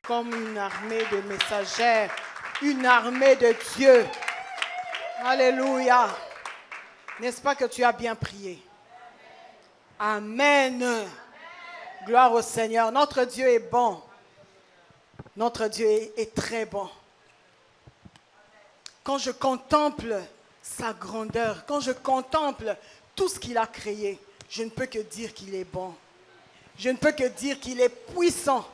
comme une armée de messagères, une armée de Dieu. Alléluia. N'est-ce pas que tu as bien prié? Amen. Gloire au Seigneur. Notre Dieu est bon. Notre Dieu est très bon. Quand je contemple sa grandeur, quand je contemple tout ce qu'il a créé, je ne peux que dire qu'il est bon. Je ne peux que dire qu'il est puissant,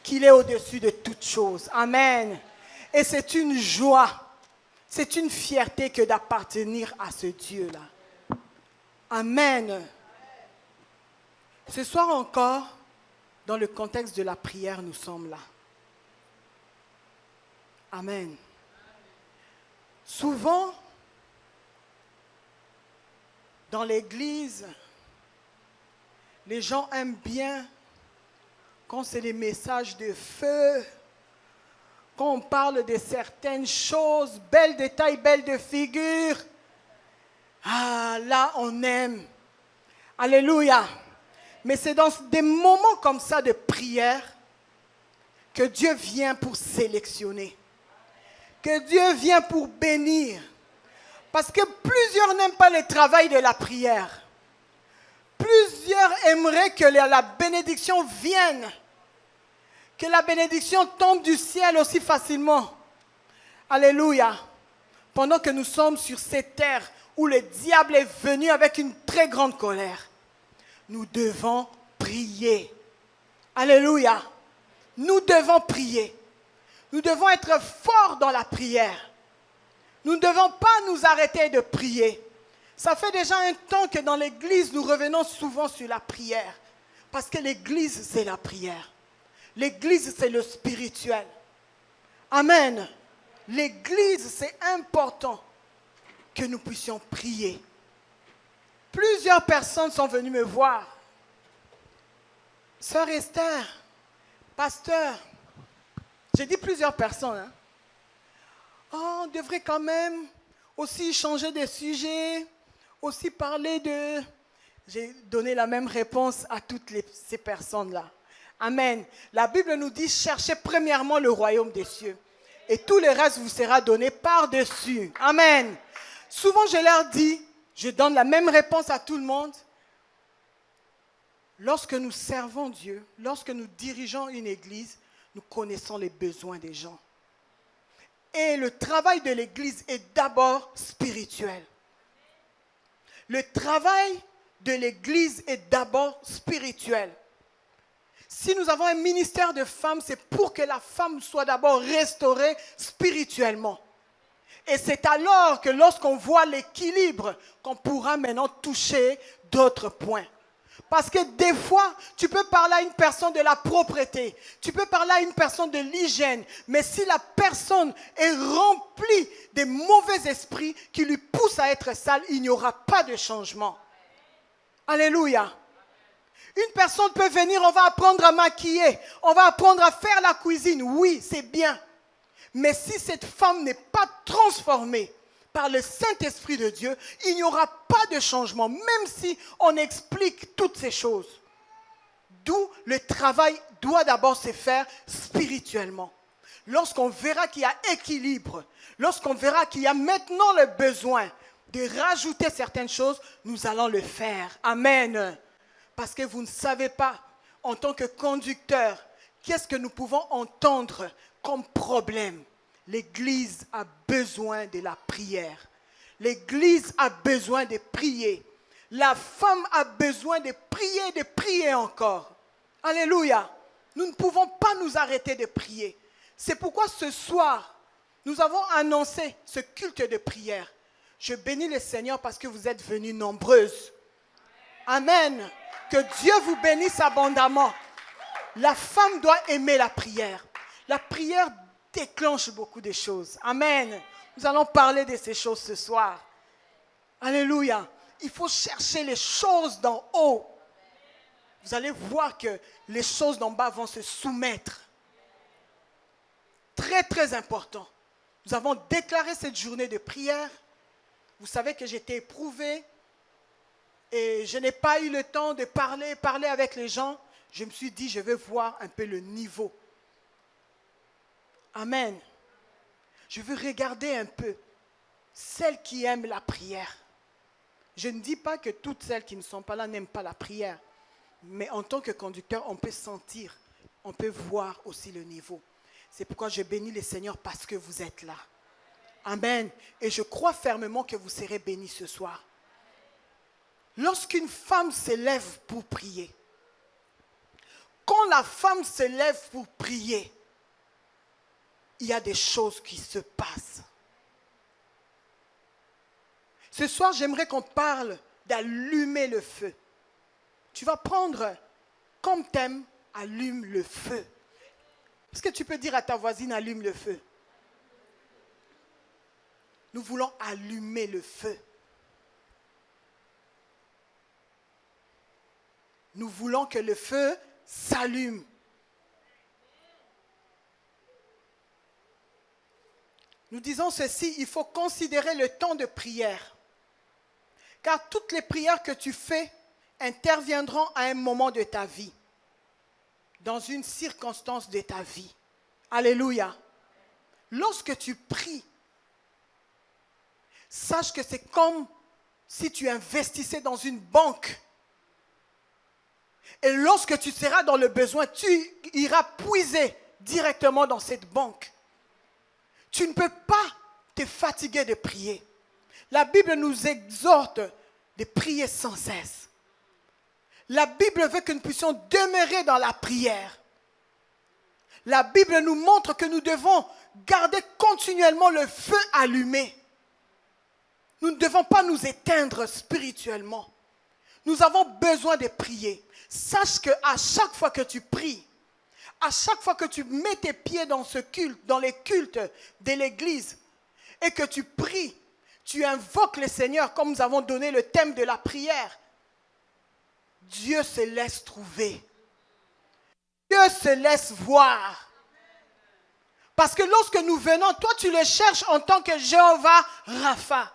qu'il est au-dessus de toutes choses. Amen. Et c'est une joie, c'est une fierté que d'appartenir à ce Dieu-là. Amen. Ce soir encore, dans le contexte de la prière, nous sommes là. Amen. Souvent, dans l'Église, les gens aiment bien quand c'est des messages de feu, quand on parle de certaines choses, belles de taille, belles de figure. Ah, là, on aime. Alléluia. Mais c'est dans des moments comme ça de prière que Dieu vient pour sélectionner, que Dieu vient pour bénir. Parce que plusieurs n'aiment pas le travail de la prière. Plusieurs aimeraient que la bénédiction vienne, que la bénédiction tombe du ciel aussi facilement. Alléluia. Pendant que nous sommes sur cette terre où le diable est venu avec une très grande colère, nous devons prier. Alléluia. Nous devons prier. Nous devons être forts dans la prière. Nous ne devons pas nous arrêter de prier. Ça fait déjà un temps que dans l'Église, nous revenons souvent sur la prière. Parce que l'Église, c'est la prière. L'Église, c'est le spirituel. Amen. L'Église, c'est important que nous puissions prier. Plusieurs personnes sont venues me voir. Sœur Esther, pasteur, j'ai dit plusieurs personnes. Hein. Oh, on devrait quand même aussi changer de sujet, aussi parler de... J'ai donné la même réponse à toutes ces personnes-là. Amen. La Bible nous dit, cherchez premièrement le royaume des cieux. Et tout le reste vous sera donné par-dessus. Amen. Souvent, je leur dis, je donne la même réponse à tout le monde. Lorsque nous servons Dieu, lorsque nous dirigeons une église, nous connaissons les besoins des gens. Et le travail de l'église est d'abord spirituel. Le travail de l'église est d'abord spirituel. Si nous avons un ministère de femmes, c'est pour que la femme soit d'abord restaurée spirituellement. Et c'est alors que lorsqu'on voit l'équilibre, qu'on pourra maintenant toucher d'autres points. Parce que des fois, tu peux parler à une personne de la propreté, tu peux parler à une personne de l'hygiène, mais si la personne est remplie de mauvais esprits qui lui poussent à être sale, il n'y aura pas de changement. Alléluia. Une personne peut venir, on va apprendre à maquiller, on va apprendre à faire la cuisine. Oui, c'est bien. Mais si cette femme n'est pas transformée par le Saint-Esprit de Dieu, il n'y aura pas de changement, même si on explique toutes ces choses. D'où le travail doit d'abord se faire spirituellement. Lorsqu'on verra qu'il y a équilibre, lorsqu'on verra qu'il y a maintenant le besoin de rajouter certaines choses, nous allons le faire. Amen. Parce que vous ne savez pas, en tant que conducteur, qu'est-ce que nous pouvons entendre comme problème. L'Église a besoin de la prière. L'Église a besoin de prier. La femme a besoin de prier encore. Alléluia. Nous ne pouvons pas nous arrêter de prier. C'est pourquoi ce soir, nous avons annoncé ce culte de prière. Je bénis le Seigneur parce que vous êtes venus nombreuses. Amen. Que Dieu vous bénisse abondamment. La femme doit aimer la prière. La prière déclenche beaucoup de choses. Amen. Nous allons parler de ces choses ce soir. Alléluia. Il faut chercher les choses d'en haut. Vous allez voir que les choses d'en bas vont se soumettre. Très, très important. Nous avons déclaré cette journée de prière. Vous savez que j'étais éprouvée et je n'ai pas eu le temps de parler avec les gens. Je me suis dit, je vais voir un peu le niveau. Amen. Je veux regarder un peu celles qui aiment la prière. Je ne dis pas que toutes celles qui ne sont pas là n'aiment pas la prière. Mais en tant que conducteur, on peut sentir, on peut voir aussi le niveau. C'est pourquoi je bénis le Seigneur parce que vous êtes là. Amen. Et je crois fermement que vous serez bénis ce soir. Lorsqu'une femme se lève pour prier, quand la femme se lève pour prier, il y a des choses qui se passent. Ce soir, j'aimerais qu'on parle d'allumer le feu. Tu vas prendre comme thème, allume le feu. Est-ce que tu peux dire à ta voisine, allume le feu? Nous voulons allumer le feu. Nous voulons que le feu s'allume. Nous disons ceci, il faut considérer le temps de prière. Car toutes les prières que tu fais interviendront à un moment de ta vie, dans une circonstance de ta vie. Alléluia. Lorsque tu pries, sache que c'est comme si tu investissais dans une banque. Et lorsque tu seras dans le besoin, tu iras puiser directement dans cette banque. Tu ne peux pas te fatiguer de prier. La Bible nous exhorte de prier sans cesse. La Bible veut que nous puissions demeurer dans la prière. La Bible nous montre que nous devons garder continuellement le feu allumé. Nous ne devons pas nous éteindre spirituellement. Nous avons besoin de prier. Sache qu'à chaque fois que tu pries, à chaque fois que tu mets tes pieds dans ce culte, dans les cultes de l'église, et que tu pries, tu invoques le Seigneur, comme nous avons donné le thème de la prière, Dieu se laisse trouver. Dieu se laisse voir. Parce que lorsque nous venons, toi tu le cherches en tant que Jéhovah Rapha.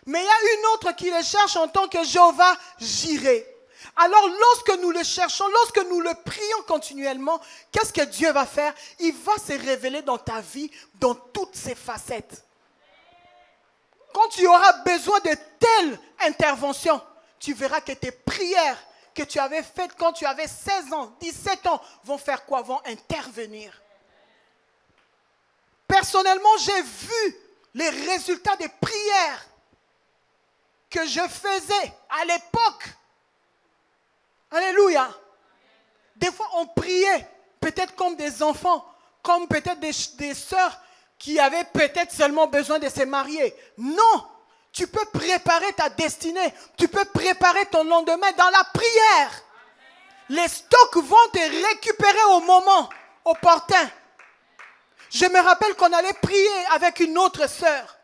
Mais il y a une autre qui le cherche en tant que Jéhovah Jireh. Alors lorsque nous le cherchons, lorsque nous le prions continuellement, qu'est-ce que Dieu va faire? Il va se révéler dans ta vie, dans toutes ses facettes. Quand tu auras besoin de telle intervention, tu verras que tes prières que tu avais faites quand tu avais 16 ans, 17 ans, vont faire quoi? Vont intervenir. Personnellement, j'ai vu les résultats des prières que je faisais à l'époque. Alléluia. Des fois, on priait, peut-être comme des enfants, comme peut-être des sœurs qui avaient peut-être seulement besoin de se marier. Non, tu peux préparer ta destinée, tu peux préparer ton lendemain dans la prière. Les stocks vont te récupérer au moment opportun. Je me rappelle qu'on allait prier avec une autre sœur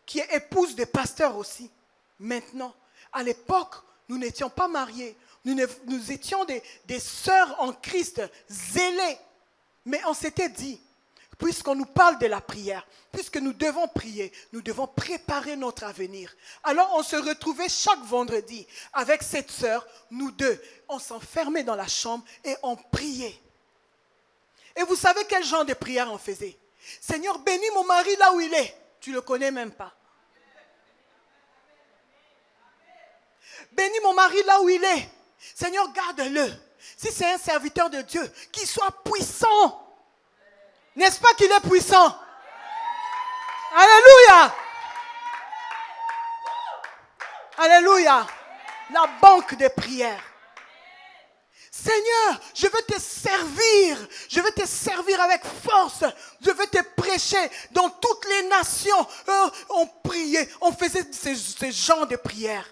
qui est épouse de pasteur aussi. Maintenant, à l'époque, nous n'étions pas mariés. Nous étions des sœurs en Christ, zélées. Mais on s'était dit, puisqu'on nous parle de la prière, puisque nous devons prier, nous devons préparer notre avenir. Alors on se retrouvait chaque vendredi avec cette sœur, nous deux. On s'enfermait dans la chambre et on priait. Et vous savez quel genre de prière on faisait? Seigneur, bénis mon mari là où il est. Tu ne le connais même pas. Bénis mon mari là où il est. Seigneur, garde-le. Si c'est un serviteur de Dieu, qu'il soit puissant. N'est-ce pas qu'il est puissant? Alléluia. Alléluia. La banque des prières. Seigneur, je veux te servir. Je veux te servir avec force. Je veux te prêcher dans toutes les nations. On priait, on faisait ce genre de prières.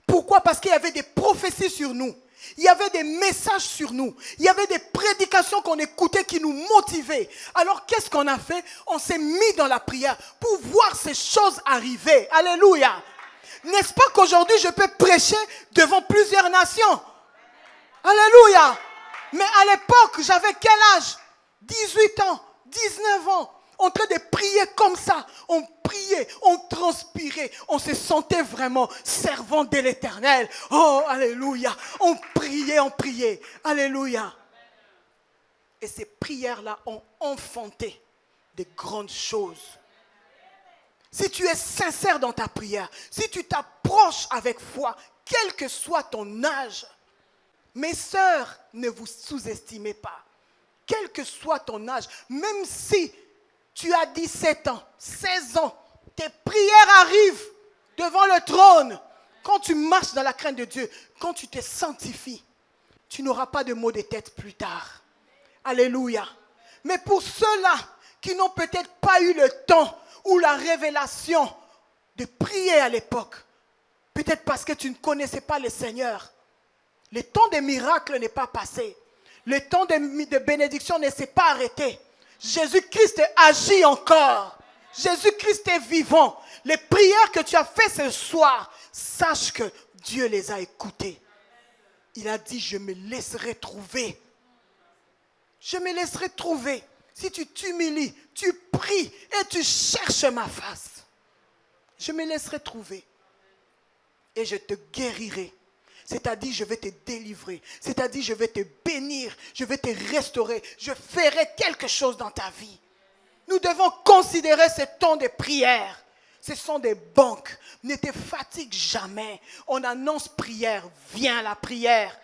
Pourquoi? Parce qu'il y avait des prophéties sur nous. Il y avait des messages sur nous. Il y avait des prédications qu'on écoutait qui nous motivaient. Alors qu'est-ce qu'on a fait? On s'est mis dans la prière pour voir ces choses arriver. Alléluia. N'est-ce pas qu'aujourd'hui je peux prêcher devant plusieurs nations? Alléluia. Mais à l'époque, j'avais quel âge? 18 ans, 19 ans. En train de prier comme ça. On priait, on transpirait. On se sentait vraiment servant de l'Éternel. Oh, alléluia. On priait, on priait. Alléluia. Et ces prières-là ont enfanté des grandes choses. Si tu es sincère dans ta prière, si tu t'approches avec foi, quel que soit ton âge, mes sœurs, ne vous sous-estimez pas. Quel que soit ton âge, même si tu as 17 ans, 16 ans, tes prières arrivent devant le trône. Quand tu marches dans la crainte de Dieu, quand tu te sanctifies, tu n'auras pas de maux de tête plus tard. Alléluia. Mais pour ceux-là qui n'ont peut-être pas eu le temps ou la révélation de prier à l'époque, peut-être parce que tu ne connaissais pas le Seigneur, le temps des miracles n'est pas passé. Le temps de bénédiction ne s'est pas arrêté. Jésus-Christ agit encore. Jésus-Christ est vivant. Les prières que tu as faites ce soir, sache que Dieu les a écoutées. Il a dit, je me laisserai trouver. Je me laisserai trouver. Si tu t'humilies, tu pries et tu cherches ma face, je me laisserai trouver. Et je te guérirai. C'est-à-dire, je vais te délivrer. C'est-à-dire, je vais te bénir. Je vais te restaurer. Je ferai quelque chose dans ta vie. Nous devons considérer ce temps de prière. Ce sont des banques. Ne te fatigue jamais. On annonce prière. Viens à la prière.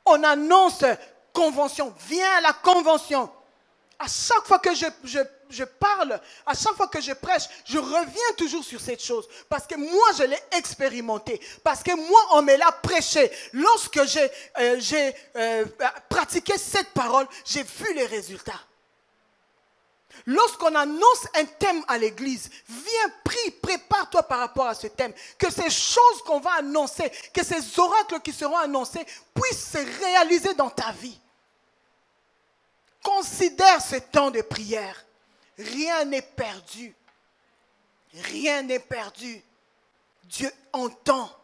On annonce convention. Viens à la convention. À chaque fois que je parle, à chaque fois que je prêche, je reviens toujours sur cette chose. Parce que moi, je l'ai expérimenté. Parce que moi, on me l'a prêché. Lorsque j'ai pratiqué cette parole, j'ai vu les résultats. Lorsqu'on annonce un thème à l'église, viens, prie, prépare-toi par rapport à ce thème. Que ces choses qu'on va annoncer, que ces oracles qui seront annoncés puissent se réaliser dans ta vie. Considère ce temps de prière. Rien n'est perdu. Rien n'est perdu. Dieu entend.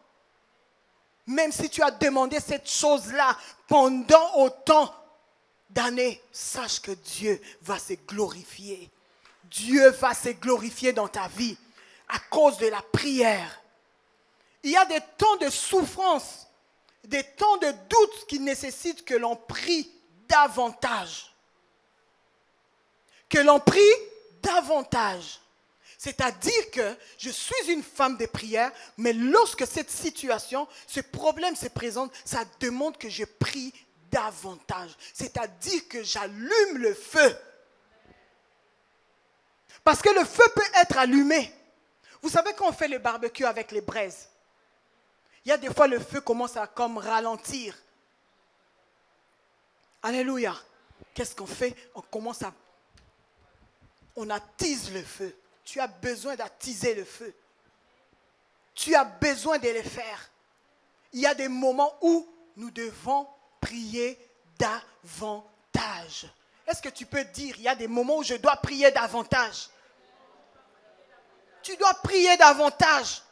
Même si tu as demandé cette chose-là pendant autant d'années, sache que Dieu va se glorifier. Dieu va se glorifier dans ta vie à cause de la prière. Il y a des temps de souffrance, des temps de doute qui nécessitent que l'on prie davantage. Que l'on prie davantage. C'est-à-dire que je suis une femme de prière, mais lorsque cette situation, ce problème se présente, ça demande que je prie davantage. C'est-à-dire que j'allume le feu. Parce que le feu peut être allumé. Vous savez quand on fait le barbecue avec les braises, il y a des fois le feu commence à comme ralentir. Alléluia. Qu'est-ce qu'on fait? On attise le feu. Tu as besoin d'attiser le feu. Tu as besoin de le faire. Il y a des moments où nous devons prier davantage. Est-ce que tu peux dire, il y a des moments où je dois prier davantage? Tu dois prier davantage.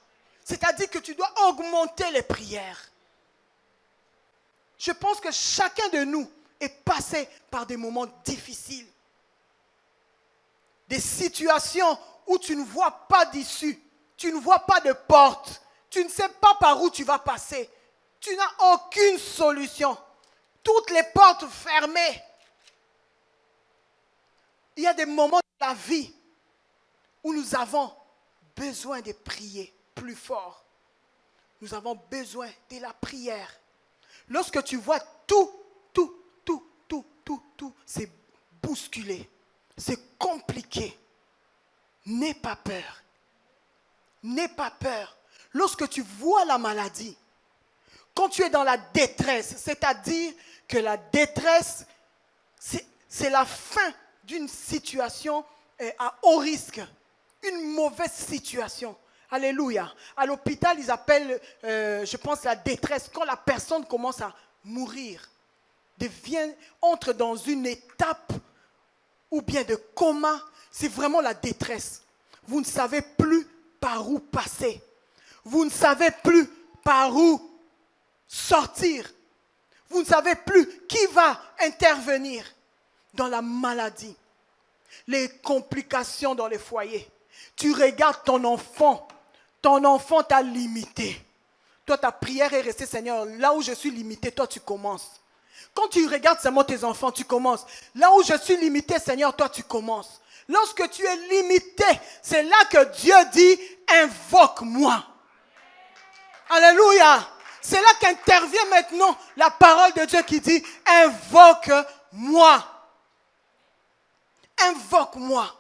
C'est-à-dire que tu dois augmenter les prières. Je pense que chacun de nous est passé par des moments difficiles. Des situations où tu ne vois pas d'issue, tu ne vois pas de porte, tu ne sais pas par où tu vas passer, tu n'as aucune solution, toutes les portes fermées. Il y a des moments de la vie où nous avons besoin de prier plus fort. Nous avons besoin de la prière. Lorsque tu vois tout, c'est bousculé. C'est compliqué. N'aie pas peur. N'aie pas peur. Lorsque tu vois la maladie, quand tu es dans la détresse, c'est-à-dire que la détresse, c'est la fin d'une situation à haut risque, une mauvaise situation. Alléluia. À l'hôpital, ils appellent, je pense, la détresse, quand la personne commence à mourir, entre dans une étape ou bien de coma, c'est vraiment la détresse. Vous ne savez plus par où passer. Vous ne savez plus par où sortir. Vous ne savez plus qui va intervenir dans la maladie. Les complications dans les foyers. Tu regardes ton enfant t'a limité. Toi, ta prière est restée, Seigneur, là où je suis limité, toi tu commences. Quand tu regardes seulement tes enfants, tu commences. Là où je suis limité, Seigneur, toi tu commences. Lorsque tu es limité, c'est là que Dieu dit, invoque-moi. Alléluia. C'est là qu'intervient maintenant la parole de Dieu qui dit, invoque-moi. Invoque-moi.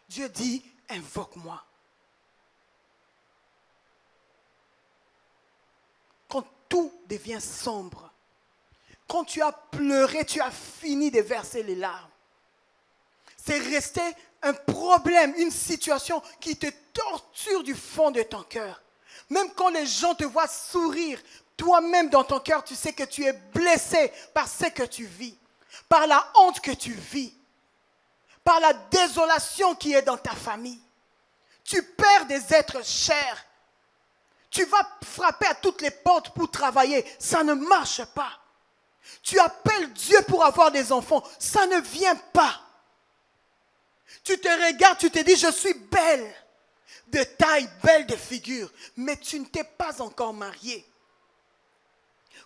Dieu dit, invoque-moi. Quand tout devient sombre, quand tu as pleuré, tu as fini de verser les larmes, c'est resté un problème, une situation qui te torture du fond de ton cœur. Même quand les gens te voient sourire, toi-même dans ton cœur, tu sais que tu es blessé par ce que tu vis, par la honte que tu vis, par la désolation qui est dans ta famille. Tu perds des êtres chers. Tu vas frapper à toutes les portes pour travailler. Ça ne marche pas. Tu appelles Dieu pour avoir des enfants. Ça ne vient pas. Tu te regardes, tu te dis, je suis belle de taille, belle de figure. Mais tu ne t'es pas encore mariée.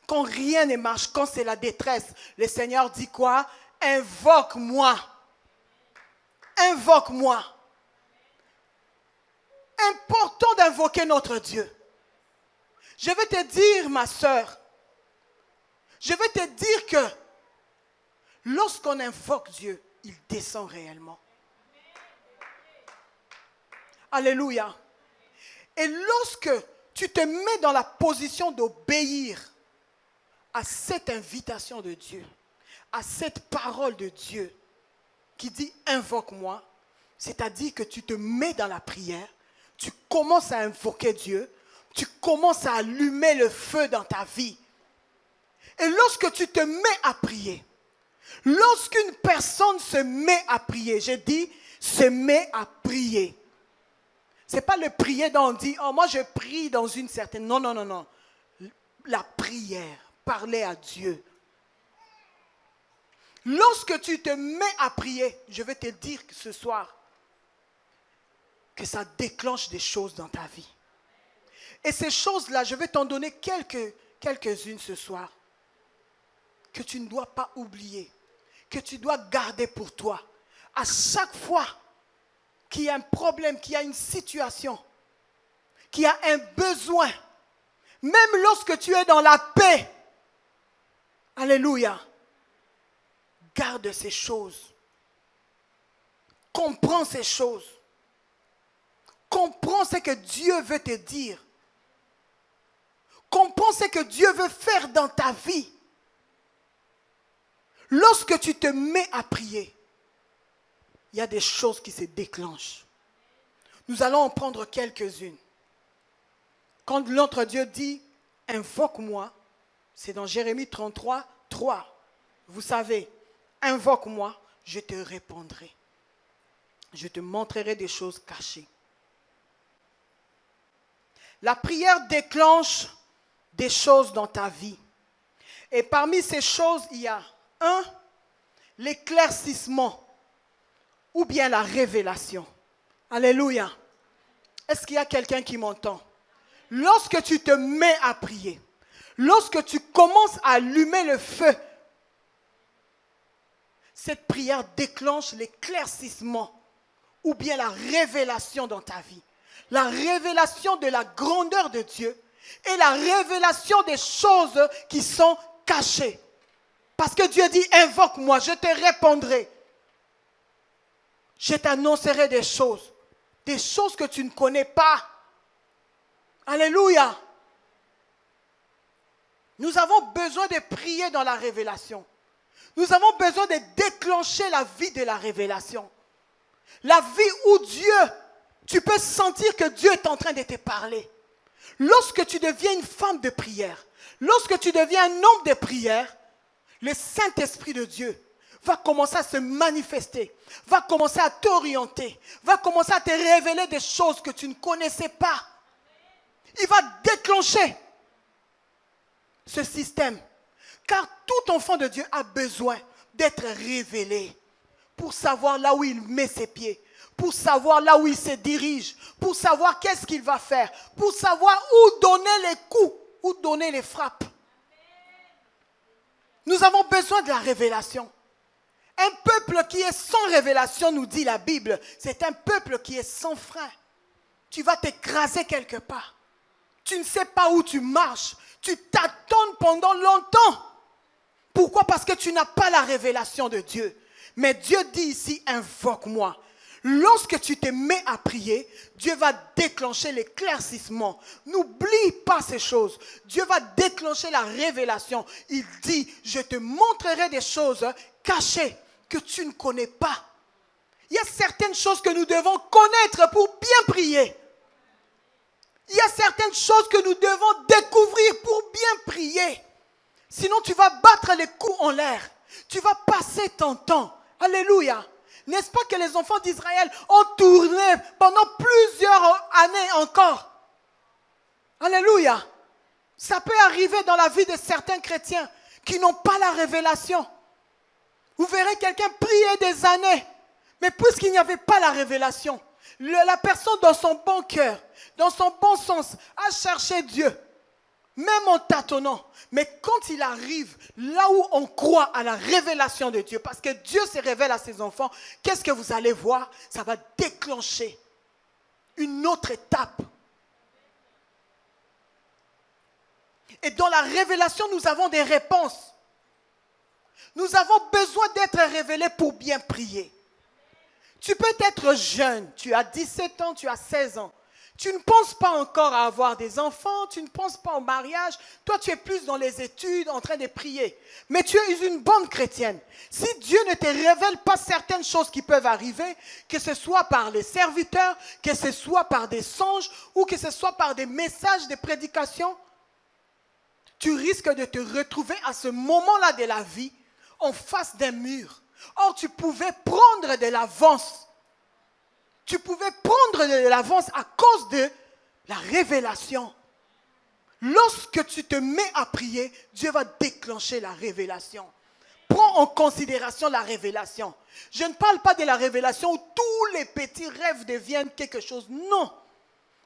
Quand rien ne marche, quand c'est la détresse, le Seigneur dit quoi? Invoque-moi. Invoque-moi. Important d'invoquer notre Dieu. Je vais te dire, ma sœur, je vais te dire que lorsqu'on invoque Dieu, il descend réellement. Alléluia. Et lorsque tu te mets dans la position d'obéir à cette invitation de Dieu, à cette parole de Dieu qui dit invoque-moi, c'est-à-dire que tu te mets dans la prière, tu commences à invoquer Dieu, tu commences à allumer le feu dans ta vie. Et lorsque tu te mets à prier, lorsqu'une personne se met à prier, je dis se met à prier. Ce n'est pas le prier dont on dit, oh moi je prie dans une certaine... Non, non, non, non. La prière, parler à Dieu. Lorsque tu te mets à prier, je vais te dire ce soir que ça déclenche des choses dans ta vie. Et ces choses-là, je vais t'en donner quelques-unes ce soir, que tu ne dois pas oublier, que tu dois garder pour toi. À chaque fois qu'il y a un problème, qu'il y a une situation, qu'il y a un besoin, même lorsque tu es dans la paix, alléluia, garde ces choses. Comprends ces choses. Comprends ce que Dieu veut te dire. Comprends ce que Dieu veut faire dans ta vie. Lorsque tu te mets à prier, il y a des choses qui se déclenchent. Nous allons en prendre quelques-unes. Quand notre Dieu dit « invoque-moi », c'est dans Jérémie 33, 3. Vous savez, « invoque-moi, je te répondrai. Je te montrerai des choses cachées. » La prière déclenche des choses dans ta vie. Et parmi ces choses, il y a l'éclaircissement ou bien la révélation. Alléluia. Est-ce qu'il y a quelqu'un qui m'entend? Lorsque tu te mets à prier, lorsque tu commences à allumer le feu, cette prière déclenche l'éclaircissement ou bien la révélation dans ta vie. La révélation de la grandeur de Dieu et la révélation des choses qui sont cachées. Parce que Dieu dit, invoque-moi, je te répondrai. Je t'annoncerai des choses que tu ne connais pas. Alléluia. Nous avons besoin de prier dans la révélation. Nous avons besoin de déclencher la vie de la révélation. La vie où Dieu, tu peux sentir que Dieu est en train de te parler. Lorsque tu deviens une femme de prière, lorsque tu deviens un homme de prière, le Saint-Esprit de Dieu va commencer à se manifester, va commencer à t'orienter, va commencer à te révéler des choses que tu ne connaissais pas. Il va déclencher ce système. Car tout enfant de Dieu a besoin d'être révélé pour savoir là où il met ses pieds, pour savoir là où il se dirige, pour savoir qu'est-ce qu'il va faire, pour savoir où donner les coups, où donner les frappes. Nous avons besoin de la révélation. Un peuple qui est sans révélation, nous dit la Bible, c'est un peuple qui est sans frein. Tu vas t'écraser quelque part. Tu ne sais pas où tu marches. Tu t'attends pendant longtemps. Pourquoi? Parce que tu n'as pas la révélation de Dieu. Mais Dieu dit ici, invoque-moi. Lorsque tu te mets à prier, Dieu va déclencher l'éclaircissement. N'oublie pas ces choses. Dieu va déclencher la révélation. Il dit, je te montrerai des choses cachées que tu ne connais pas. Il y a certaines choses que nous devons connaître pour bien prier. Il y a certaines choses que nous devons découvrir pour bien prier. Sinon, tu vas battre les coups en l'air. Tu vas passer ton temps. Alléluia. N'est-ce pas que les enfants d'Israël ont tourné pendant plusieurs années encore? Alléluia. Ça peut arriver dans la vie de certains chrétiens qui n'ont pas la révélation. Vous verrez quelqu'un prier des années. Mais puisqu'il n'y avait pas la révélation, la personne dans son bon cœur, dans son bon sens, a cherché Dieu. Même en tâtonnant. Mais quand il arrive là où on croit à la révélation de Dieu, parce que Dieu se révèle à ses enfants, qu'est-ce que vous allez voir? Ça va déclencher une autre étape. Et dans la révélation, nous avons des réponses. Nous avons besoin d'être révélés pour bien prier. Tu peux être jeune, tu as 17 ans, tu as 16 ans. Tu ne penses pas encore à avoir des enfants, tu ne penses pas au mariage. Toi, tu es plus dans les études, en train de prier. Mais tu es une bonne chrétienne. Si Dieu ne te révèle pas certaines choses qui peuvent arriver, que ce soit par les serviteurs, que ce soit par des songes, ou que ce soit par des messages de prédication, tu risques de te retrouver à ce moment-là de la vie en face d'un mur. Or, tu pouvais prendre de l'avance. Tu pouvais prendre de l'avance à cause de la révélation. Lorsque tu te mets à prier, Dieu va déclencher la révélation. Prends en considération la révélation. Je ne parle pas de la révélation où tous les petits rêves deviennent quelque chose. Non.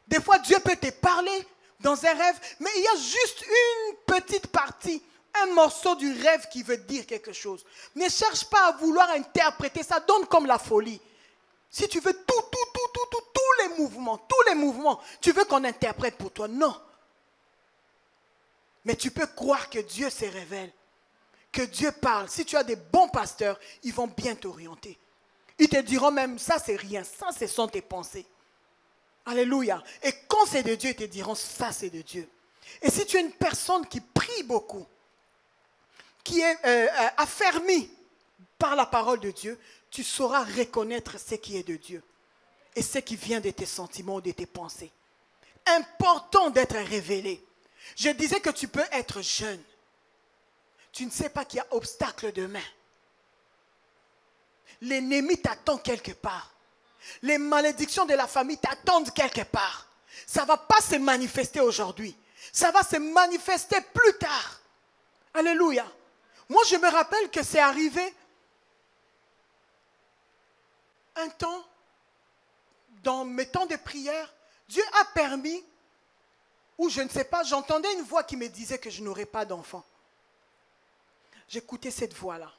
Des fois, Dieu peut te parler dans un rêve, mais il y a juste une petite partie, un morceau du rêve qui veut dire quelque chose. Ne cherche pas à vouloir interpréter ça, donne comme la folie. Si tu veux tous les mouvements, tu veux qu'on interprète pour toi. Non. Mais tu peux croire que Dieu se révèle, que Dieu parle. Si tu as des bons pasteurs, ils vont bien t'orienter. Ils te diront même, ça c'est rien, ça ce sont tes pensées. Alléluia. Et quand c'est de Dieu, ils te diront, ça c'est de Dieu. Et si tu es une personne qui prie beaucoup, qui est affermie par la parole de Dieu, tu sauras reconnaître ce qui est de Dieu et ce qui vient de tes sentiments ou de tes pensées. Important d'être révélé. Je disais que tu peux être jeune. Tu ne sais pas qu'il y a obstacle demain. L'ennemi t'attend quelque part. Les malédictions de la famille t'attendent quelque part. Ça ne va pas se manifester aujourd'hui. Ça va se manifester plus tard. Alléluia. Moi, je me rappelle que c'est arrivé un temps, dans mes temps de prière, Dieu a permis, ou je ne sais pas, j'entendais une voix qui me disait que je n'aurais pas d'enfant. J'écoutais cette voix-là.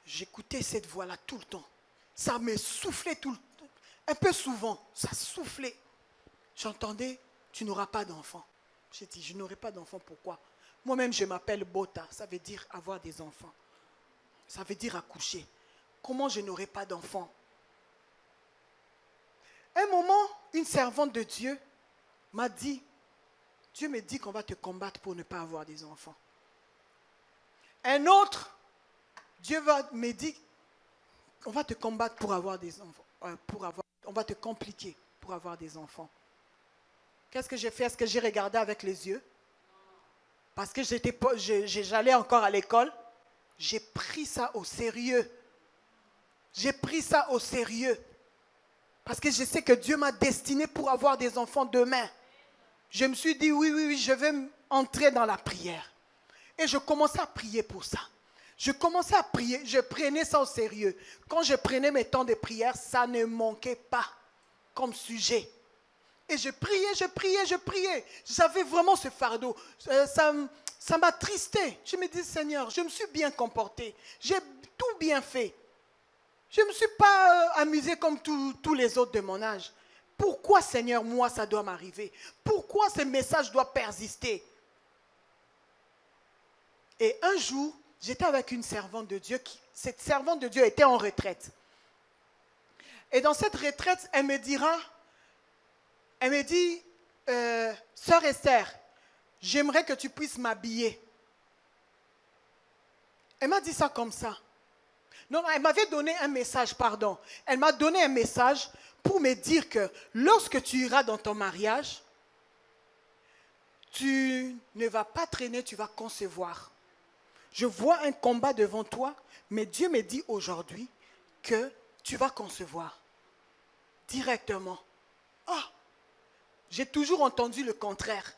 J'écoutais cette voix-là tout le temps. Ça me soufflait tout le temps. Un peu souvent, ça soufflait. J'entendais, tu n'auras pas d'enfant. J'ai dit, je n'aurai pas d'enfant, pourquoi? Moi-même, je m'appelle Bota, ça veut dire avoir des enfants. Ça veut dire accoucher. Comment je n'aurai pas d'enfant? Un moment, une servante de Dieu m'a dit, Dieu me dit qu'on va te combattre pour ne pas avoir des enfants. Un autre, Dieu me dit, on va te combattre pour avoir des enfants. On va te compliquer pour avoir des enfants. Qu'est-ce que j'ai fait? Est-ce que j'ai regardé avec les yeux? Parce que j'allais encore à l'école. J'ai pris ça au sérieux. J'ai pris ça au sérieux. Parce que je sais que Dieu m'a destiné pour avoir des enfants demain. Je me suis dit, oui, je vais entrer dans la prière. Et je commençais à prier pour ça. Je commençais à prier, je prenais ça au sérieux. Quand je prenais mes temps de prière, ça ne manquait pas comme sujet. Et je priais. J'avais vraiment ce fardeau. Ça m'a tristé. Je me dis, Seigneur, je me suis bien comporté. J'ai tout bien fait. Je ne me suis pas amusé comme tous les autres de mon âge. Pourquoi, Seigneur, moi, ça doit m'arriver? Pourquoi ce message doit persister? Et un jour, j'étais avec une servante de Dieu. Cette servante de Dieu était en retraite. Et dans cette retraite, elle me dit, Sœur Esther, j'aimerais que tu puisses m'habiller. Elle m'a dit ça comme ça. Non, elle m'avait donné un message, pardon. Elle m'a donné un message pour me dire que lorsque tu iras dans ton mariage, tu ne vas pas traîner, tu vas concevoir. Je vois un combat devant toi, mais Dieu me dit aujourd'hui que tu vas concevoir directement. Oh, j'ai toujours entendu le contraire.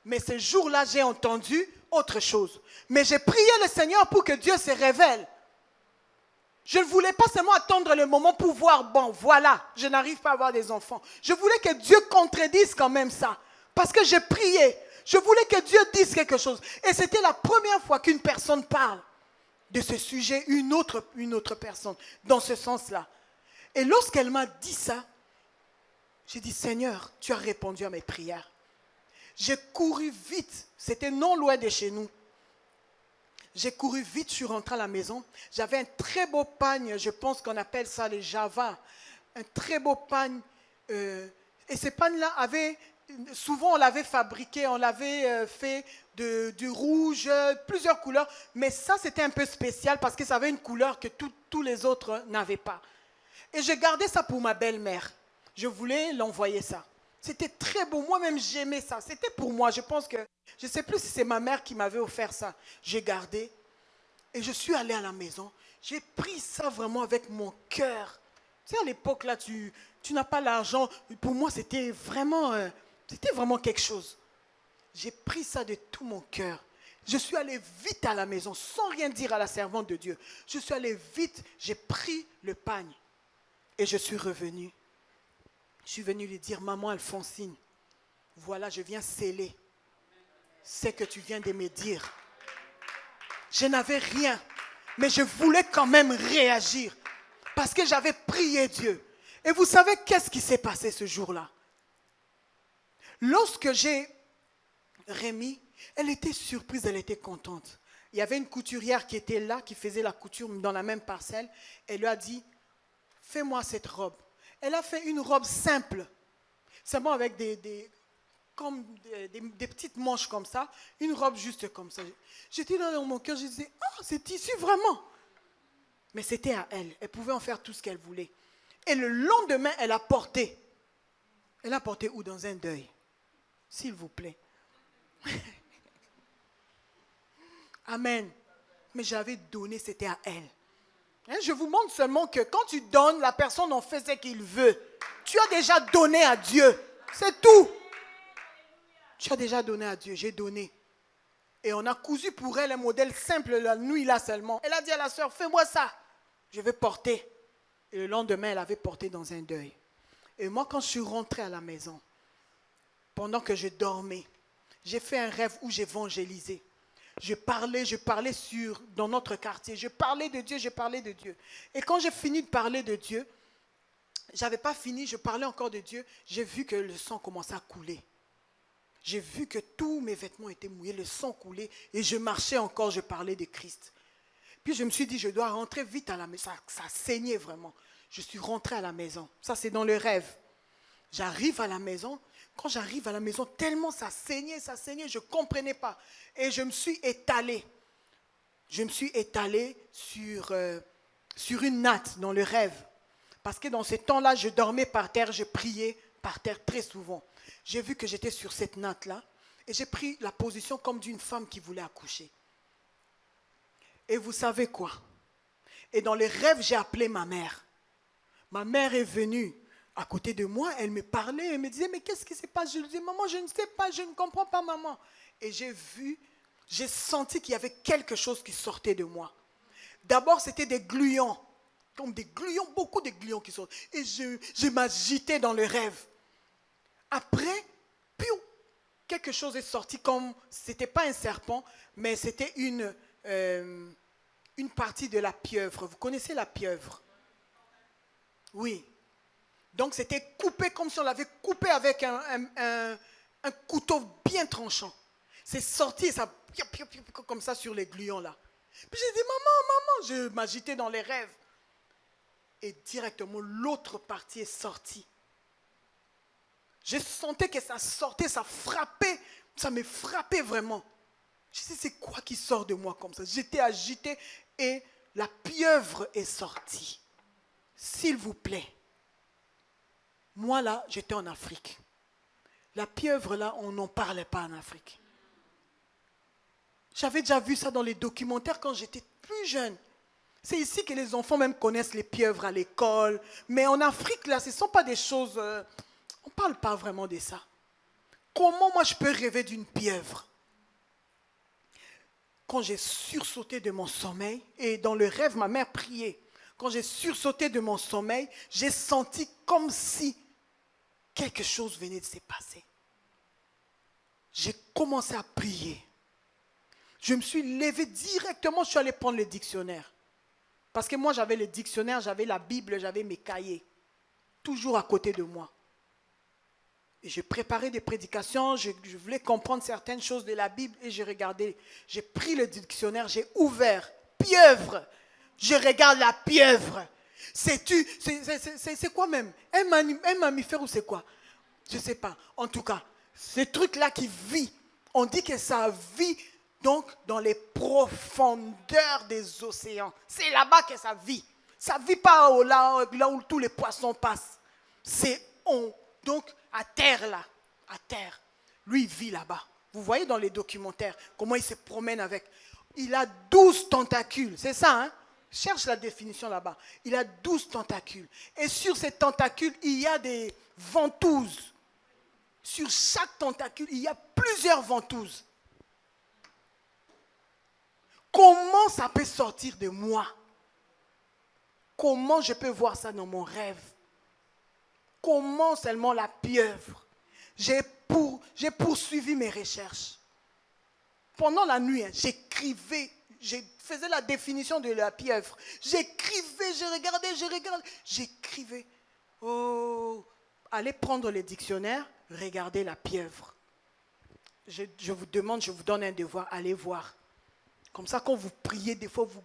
Mais ce jour-là, j'ai entendu autre chose. Mais j'ai prié le Seigneur pour que Dieu se révèle. Je ne voulais pas seulement attendre le moment pour voir, bon, voilà, je n'arrive pas à avoir des enfants. Je voulais que Dieu contredise quand même ça. Parce que j'ai prié. Je voulais que Dieu dise quelque chose. Et c'était la première fois qu'une personne parle de ce sujet, une autre personne, dans ce sens-là. Et lorsqu'elle m'a dit ça, j'ai dit, Seigneur, tu as répondu à mes prières. J'ai couru vite, c'était non loin de chez nous. J'ai couru vite, je suis rentré à la maison. J'avais un très beau pagne, je pense qu'on appelle ça les Java. Un très beau pagne. Et ces pagnes-là souvent on l'avait fabriqué, on l'avait fait du rouge, plusieurs couleurs. Mais ça, c'était un peu spécial parce que ça avait une couleur que tous les autres n'avaient pas. Et j'ai gardé ça pour ma belle-mère. Je voulais l'envoyer ça. C'était très beau. Moi-même, j'aimais ça. C'était pour moi. Je pense que, je ne sais plus si c'est ma mère qui m'avait offert ça. J'ai gardé. Et je suis allé à la maison. J'ai pris ça vraiment avec mon cœur. Tu sais, à l'époque, là, tu n'as pas l'argent. Pour moi, c'était vraiment quelque chose. J'ai pris ça de tout mon cœur. Je suis allé vite à la maison, sans rien dire à la servante de Dieu. Je suis allé vite. J'ai pris le pagne. Et je suis revenu. Je suis venu lui dire, maman Alphonsine, voilà, je viens sceller ce que tu viens de me dire. Je n'avais rien, mais je voulais quand même réagir parce que j'avais prié Dieu. Et vous savez qu'est-ce qui s'est passé ce jour-là? Lorsque j'ai remis, elle était surprise, elle était contente. Il y avait une couturière qui était là, qui faisait la couture dans la même parcelle. Elle lui a dit, fais-moi cette robe. Elle a fait une robe simple, seulement avec des petites manches comme ça, une robe juste comme ça. J'étais là dans mon cœur, je disais, ah, c'est tissu vraiment. Mais c'était à elle, elle pouvait en faire tout ce qu'elle voulait. Et le lendemain, elle a porté. Elle a porté où? Dans un deuil, s'il vous plaît. Amen. Mais j'avais donné, c'était à elle. Je vous montre seulement que quand tu donnes, la personne en fait ce qu'il veut. Tu as déjà donné à Dieu. C'est tout. Tu as déjà donné à Dieu. J'ai donné. Et on a cousu pour elle un modèle simple la nuit là seulement. Elle a dit à la sœur, fais-moi ça. Je vais porter. Et le lendemain, elle avait porté dans un deuil. Et moi, quand je suis rentrée à la maison, pendant que je dormais, j'ai fait un rêve où j'évangélisais. Je parlais dans notre quartier. Je parlais de Dieu. Et quand j'ai fini de parler de Dieu, je n'avais pas fini, je parlais encore de Dieu. J'ai vu que le sang commençait à couler. J'ai vu que tous mes vêtements étaient mouillés, le sang coulait. Et je marchais encore, je parlais de Christ. Puis je me suis dit, je dois rentrer vite à la maison. Ça saignait vraiment. Je suis rentrée à la maison. Ça, c'est dans le rêve. J'arrive à la maison. Quand j'arrive à la maison, tellement ça saignait, je ne comprenais pas. Et je me suis étalée. Je me suis étalée sur une natte dans le rêve. Parce que dans ce temps-là, je dormais par terre, je priais par terre très souvent. J'ai vu que j'étais sur cette natte-là et j'ai pris la position comme d'une femme qui voulait accoucher. Et vous savez quoi? Et dans le rêve, j'ai appelé ma mère. Ma mère est venue à côté de moi, elle me parlait, elle me disait, mais qu'est-ce qui se passe? Je lui disais, maman, je ne sais pas, je ne comprends pas, maman. Et j'ai senti qu'il y avait quelque chose qui sortait de moi. D'abord, c'était des gluants, comme des gluants, beaucoup de gluants qui sortent. Et je m'agitais dans le rêve. Après, quelque chose est sorti comme, c'était pas un serpent, mais c'était une partie de la pieuvre. Vous connaissez la pieuvre? Oui. Donc c'était coupé comme si on l'avait coupé avec un couteau bien tranchant. C'est sorti et ça, comme ça sur les gluants là. Puis j'ai dit, maman, je m'agitais dans les rêves. Et directement, l'autre partie est sortie. Je sentais que ça sortait, ça frappait, ça me frappait vraiment. Je disais, c'est quoi qui sort de moi comme ça? J'étais agité et la pieuvre est sortie. S'il vous plaît. Moi là, j'étais en Afrique. La pieuvre là, on n'en parlait pas en Afrique. J'avais déjà vu ça dans les documentaires quand j'étais plus jeune. C'est ici que les enfants même connaissent les pieuvres à l'école. Mais en Afrique, là, ce ne sont pas des choses... on ne parle pas vraiment de ça. Comment moi je peux rêver d'une pieuvre? Quand j'ai sursauté de mon sommeil, et dans le rêve, ma mère priait. Quand j'ai sursauté de mon sommeil, j'ai senti comme si quelque chose venait de se passer. J'ai commencé à prier. Je me suis levé directement, je suis allé prendre le dictionnaire. Parce que moi, j'avais le dictionnaire, j'avais la Bible, j'avais mes cahiers. Toujours à côté de moi. Et j'ai préparé des prédications, je voulais comprendre certaines choses de la Bible et j'ai regardé. J'ai pris le dictionnaire, j'ai ouvert. Pieuvre. Je regarde la pieuvre. C'est quoi même? Un mammifère ou c'est quoi? Je ne sais pas. En tout cas, ce truc-là qui vit, on dit que ça vit donc dans les profondeurs des océans. C'est là-bas que ça vit. Ça ne vit pas là où tous les poissons passent. C'est donc à terre là. À terre. Lui, il vit là-bas. Vous voyez dans les documentaires comment il se promène avec. Il a 12 tentacules. C'est ça, hein? Cherche la définition là-bas. Il a 12 tentacules. Et sur ces tentacules, il y a des ventouses. Sur chaque tentacule, il y a plusieurs ventouses. Comment ça peut sortir de moi? Comment je peux voir ça dans mon rêve? Comment seulement la pieuvre? J'ai poursuivi mes recherches. Pendant la nuit, j'écrivais, je faisais la définition de la pieuvre. J'écrivais, je regardais, j'écrivais. Oh, allez prendre le dictionnaire, regardez la pieuvre. Je vous demande, je vous donne un devoir, allez voir. Comme ça, quand vous priez, des fois, vous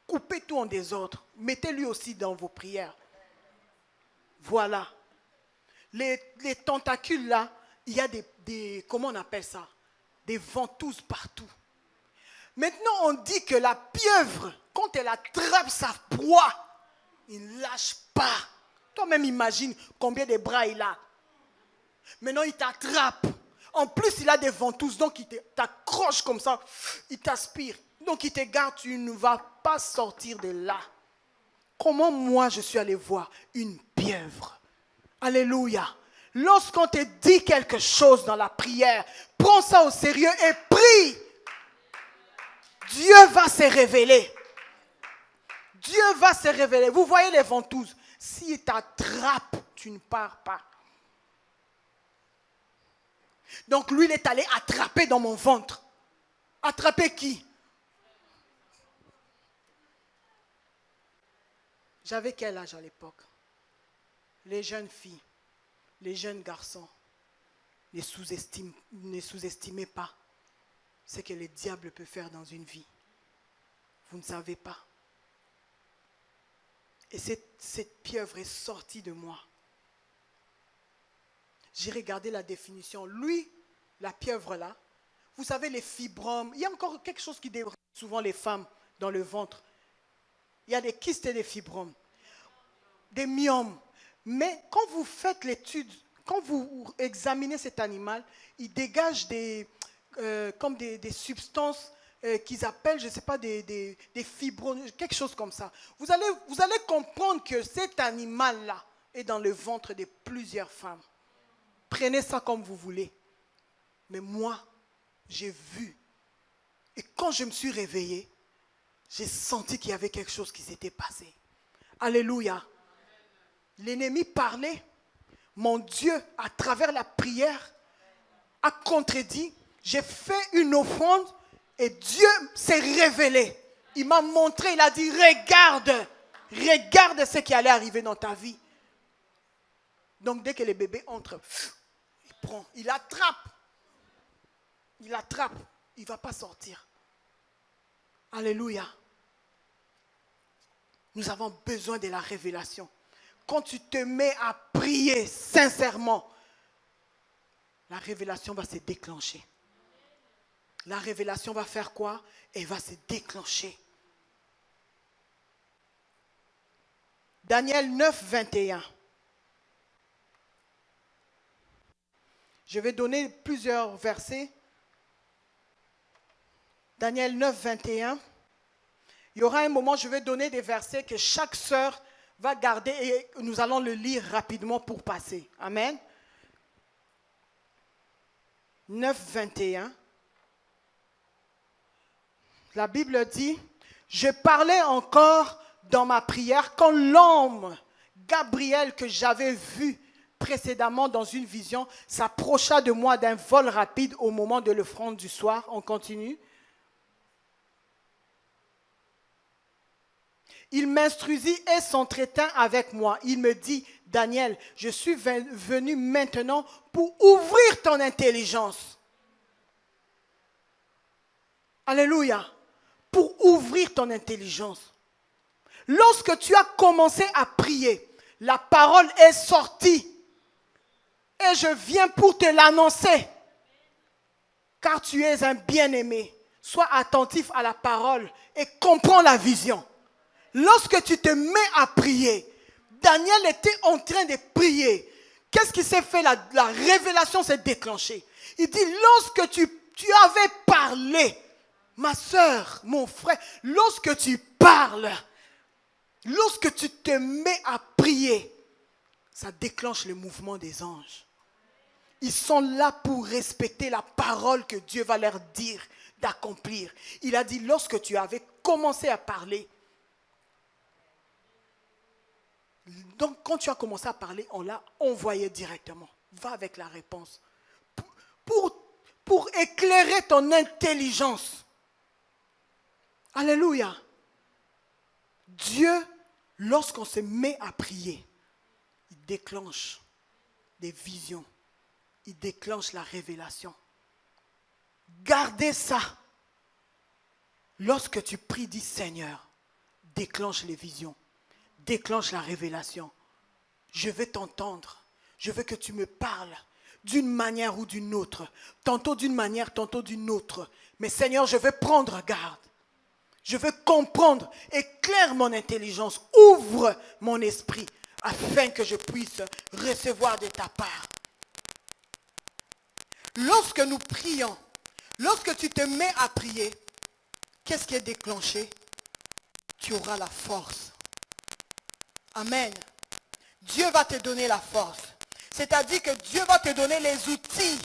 coupez tout en désordre. Mettez-lui aussi dans vos prières. Voilà. Les tentacules là, il y a des comment on appelle ça? Des ventouses partout. Maintenant, on dit que la pieuvre, quand elle attrape sa proie, il ne lâche pas. Toi-même, imagine combien de bras il a. Maintenant, il t'attrape. En plus, il a des ventouses, donc il t'accroche comme ça. Il t'aspire. Donc, il te garde, tu ne vas pas sortir de là. Comment moi, je suis allé voir une pieuvre? Alléluia. Lorsqu'on te dit quelque chose dans la prière, prends ça au sérieux et prie. Dieu va se révéler. Dieu va se révéler. Vous voyez les ventouses. S'il t'attrape, tu ne pars pas. Donc lui, il est allé attraper dans mon ventre. Attraper qui? J'avais quel âge à l'époque? Les jeunes filles, les jeunes garçons, ne sous-estimez pas ce que le diable peut faire dans une vie. Vous ne savez pas. Et cette pieuvre est sortie de moi. J'ai regardé la définition. Lui, la pieuvre là, vous savez les fibromes, il y a encore quelque chose qui dérange souvent les femmes dans le ventre. Il y a des kystes et des fibromes, des myomes. Mais quand vous faites l'étude, quand vous examinez cet animal, il dégage comme des substances qu'ils appellent, je ne sais pas, des fibromes, quelque chose comme ça. Vous allez comprendre que cet animal-là est dans le ventre de plusieurs femmes. Prenez ça comme vous voulez. Mais moi, j'ai vu. Et quand je me suis réveillé, j'ai senti qu'il y avait quelque chose qui s'était passé. Alléluia. L'ennemi parlait. Mon Dieu, à travers la prière, a contredit. J'ai fait une offrande et Dieu s'est révélé. Il m'a montré, il a dit, regarde ce qui allait arriver dans ta vie. Donc dès que les bébés entrent, il prend, il attrape, il ne va pas sortir. Alléluia. Nous avons besoin de la révélation. Quand tu te mets à prier sincèrement, la révélation va se déclencher. La révélation va faire quoi? Elle va se déclencher. Daniel 9, 21. Je vais donner plusieurs versets. Daniel 9, 21. Il y aura un moment, je vais donner des versets que chaque sœur va garder et nous allons le lire rapidement pour passer. Amen. 9, 21. La Bible dit, je parlais encore dans ma prière quand l'homme Gabriel que j'avais vu précédemment dans une vision s'approcha de moi d'un vol rapide au moment de l'offrande du soir. On continue. Il m'instruisit et s'entretint avec moi. Il me dit, Daniel, je suis venu maintenant pour ouvrir ton intelligence. Alléluia. Pour ouvrir ton intelligence. Lorsque tu as commencé à prier, la parole est sortie. Et je viens pour te l'annoncer. Car tu es un bien-aimé. Sois attentif à la parole et comprends la vision. Lorsque tu te mets à prier, Daniel était en train de prier. Qu'est-ce qui s'est fait? La révélation s'est déclenchée. Il dit, lorsque tu avais parlé, ma soeur, mon frère, lorsque tu parles, lorsque tu te mets à prier, ça déclenche le mouvement des anges. Ils sont là pour respecter la parole que Dieu va leur dire d'accomplir. Il a dit, lorsque tu avais commencé à parler, donc quand tu as commencé à parler, on l'a envoyé directement. Va avec la réponse. Pour éclairer ton intelligence. Alléluia. Dieu, lorsqu'on se met à prier, il déclenche des visions. Il déclenche la révélation. Gardez ça. Lorsque tu pries, dis Seigneur, déclenche les visions. Déclenche la révélation. Je veux t'entendre. Je veux que tu me parles d'une manière ou d'une autre. Tantôt d'une manière, tantôt d'une autre. Mais Seigneur, je veux prendre garde. Je veux comprendre. Éclaire mon intelligence. Ouvre mon esprit afin que je puisse recevoir de ta part. Lorsque nous prions, lorsque tu te mets à prier, qu'est-ce qui est déclenché? Tu auras la force. Amen. Dieu va te donner la force. C'est-à-dire que Dieu va te donner les outils.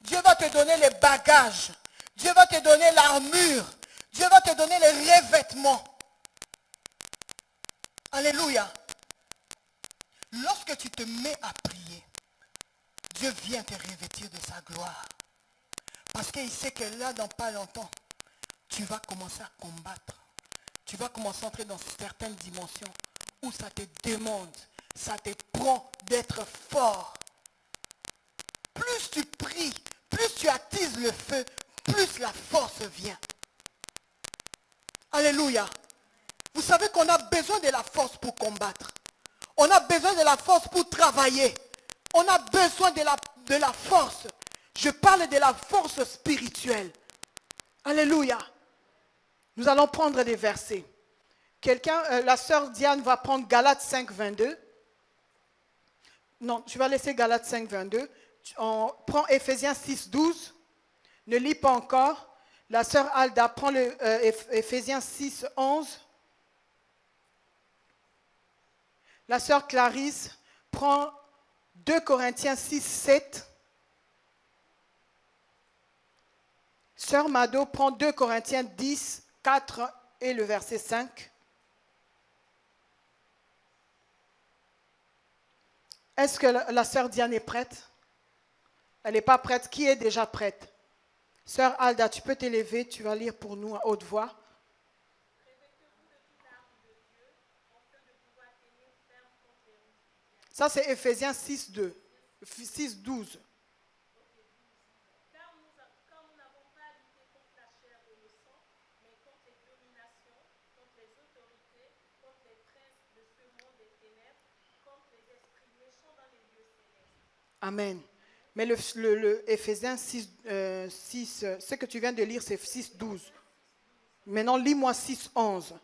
Dieu va te donner les bagages. Dieu va te donner l'armure. Dieu va te donner les revêtements. Alléluia. Lorsque tu te mets à prier, Dieu vient te revêtir de sa gloire. Parce qu'il sait que là, dans pas longtemps, tu vas commencer à combattre. Tu vas commencer à entrer dans certaines dimensions où ça te demande, ça te prend d'être fort. Plus tu pries, plus tu attises le feu, plus la force vient. Alléluia. Vous savez qu'on a besoin de la force pour combattre. On a besoin de la force pour travailler. On a besoin de la force. Je parle de la force spirituelle. Alléluia. Nous allons prendre des versets. La sœur Diane va prendre Galates 5, 22. Non, tu vas laisser Galates 5, 22. On prend Éphésiens 6, 12. Ne lis pas encore. La sœur Alda prend Éphésiens 6, 11. La sœur Clarisse prend 2 Corinthiens 6, 7. Sœur Mado prend 2 Corinthiens 10, 4 et le verset 5. Est-ce que la sœur Diane est prête? Elle n'est pas prête. Qui est déjà prête? Sœur Alda, tu peux t'élever, tu vas lire pour nous à haute voix. Ça, c'est Éphésiens 6, 2. 6, 12. Amen. Mais le Éphésiens 6, 6, ce que tu viens de lire, c'est 6, 12. Maintenant, lis-moi 6, 11.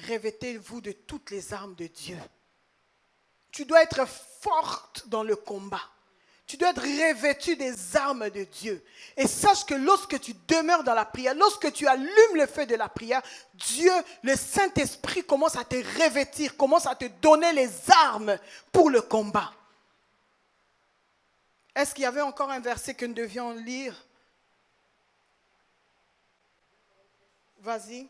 Revêtez-vous de toutes les armes de Dieu. Tu dois être forte dans le combat. Tu dois être revêtu des armes de Dieu. Et sache que lorsque tu demeures dans la prière, lorsque tu allumes le feu de la prière, Dieu, le Saint-Esprit commence à te revêtir, commence à te donner les armes pour le combat. Est-ce qu'il y avait encore un verset que nous devions lire? Vas-y.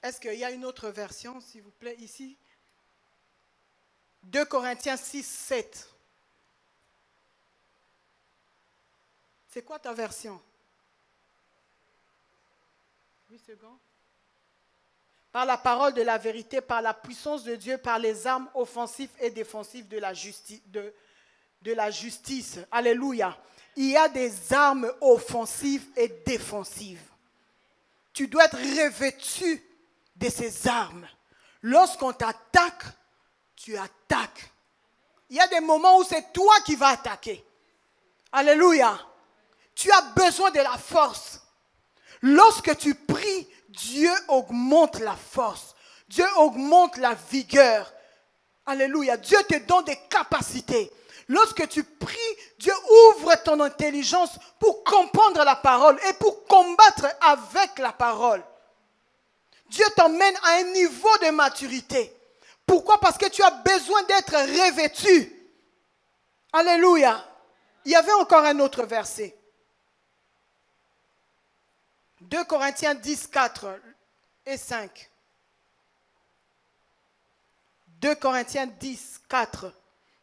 Est-ce qu'il y a une autre version, s'il vous plaît, ici? 2 Corinthiens 6, 7. C'est quoi ta version? 8 secondes. Par la parole de la vérité, par la puissance de Dieu, par les armes offensives et défensives de la justice. Alléluia. Il y a des armes offensives et défensives. Tu dois être revêtu de ces armes. Lorsqu'on t'attaque, tu attaques. Il y a des moments où c'est toi qui vas attaquer. Alléluia. Tu as besoin de la force. Lorsque tu pries, Dieu augmente la force. Dieu augmente la vigueur. Alléluia. Dieu te donne des capacités. Lorsque tu pries, Dieu ouvre ton intelligence pour comprendre la parole et pour combattre avec la parole. Dieu t'emmène à un niveau de maturité. Pourquoi? Parce que tu as besoin d'être revêtu. Alléluia. Il y avait encore un autre verset. 2 Corinthiens 10, 4 et 5. 2 Corinthiens 10, 4.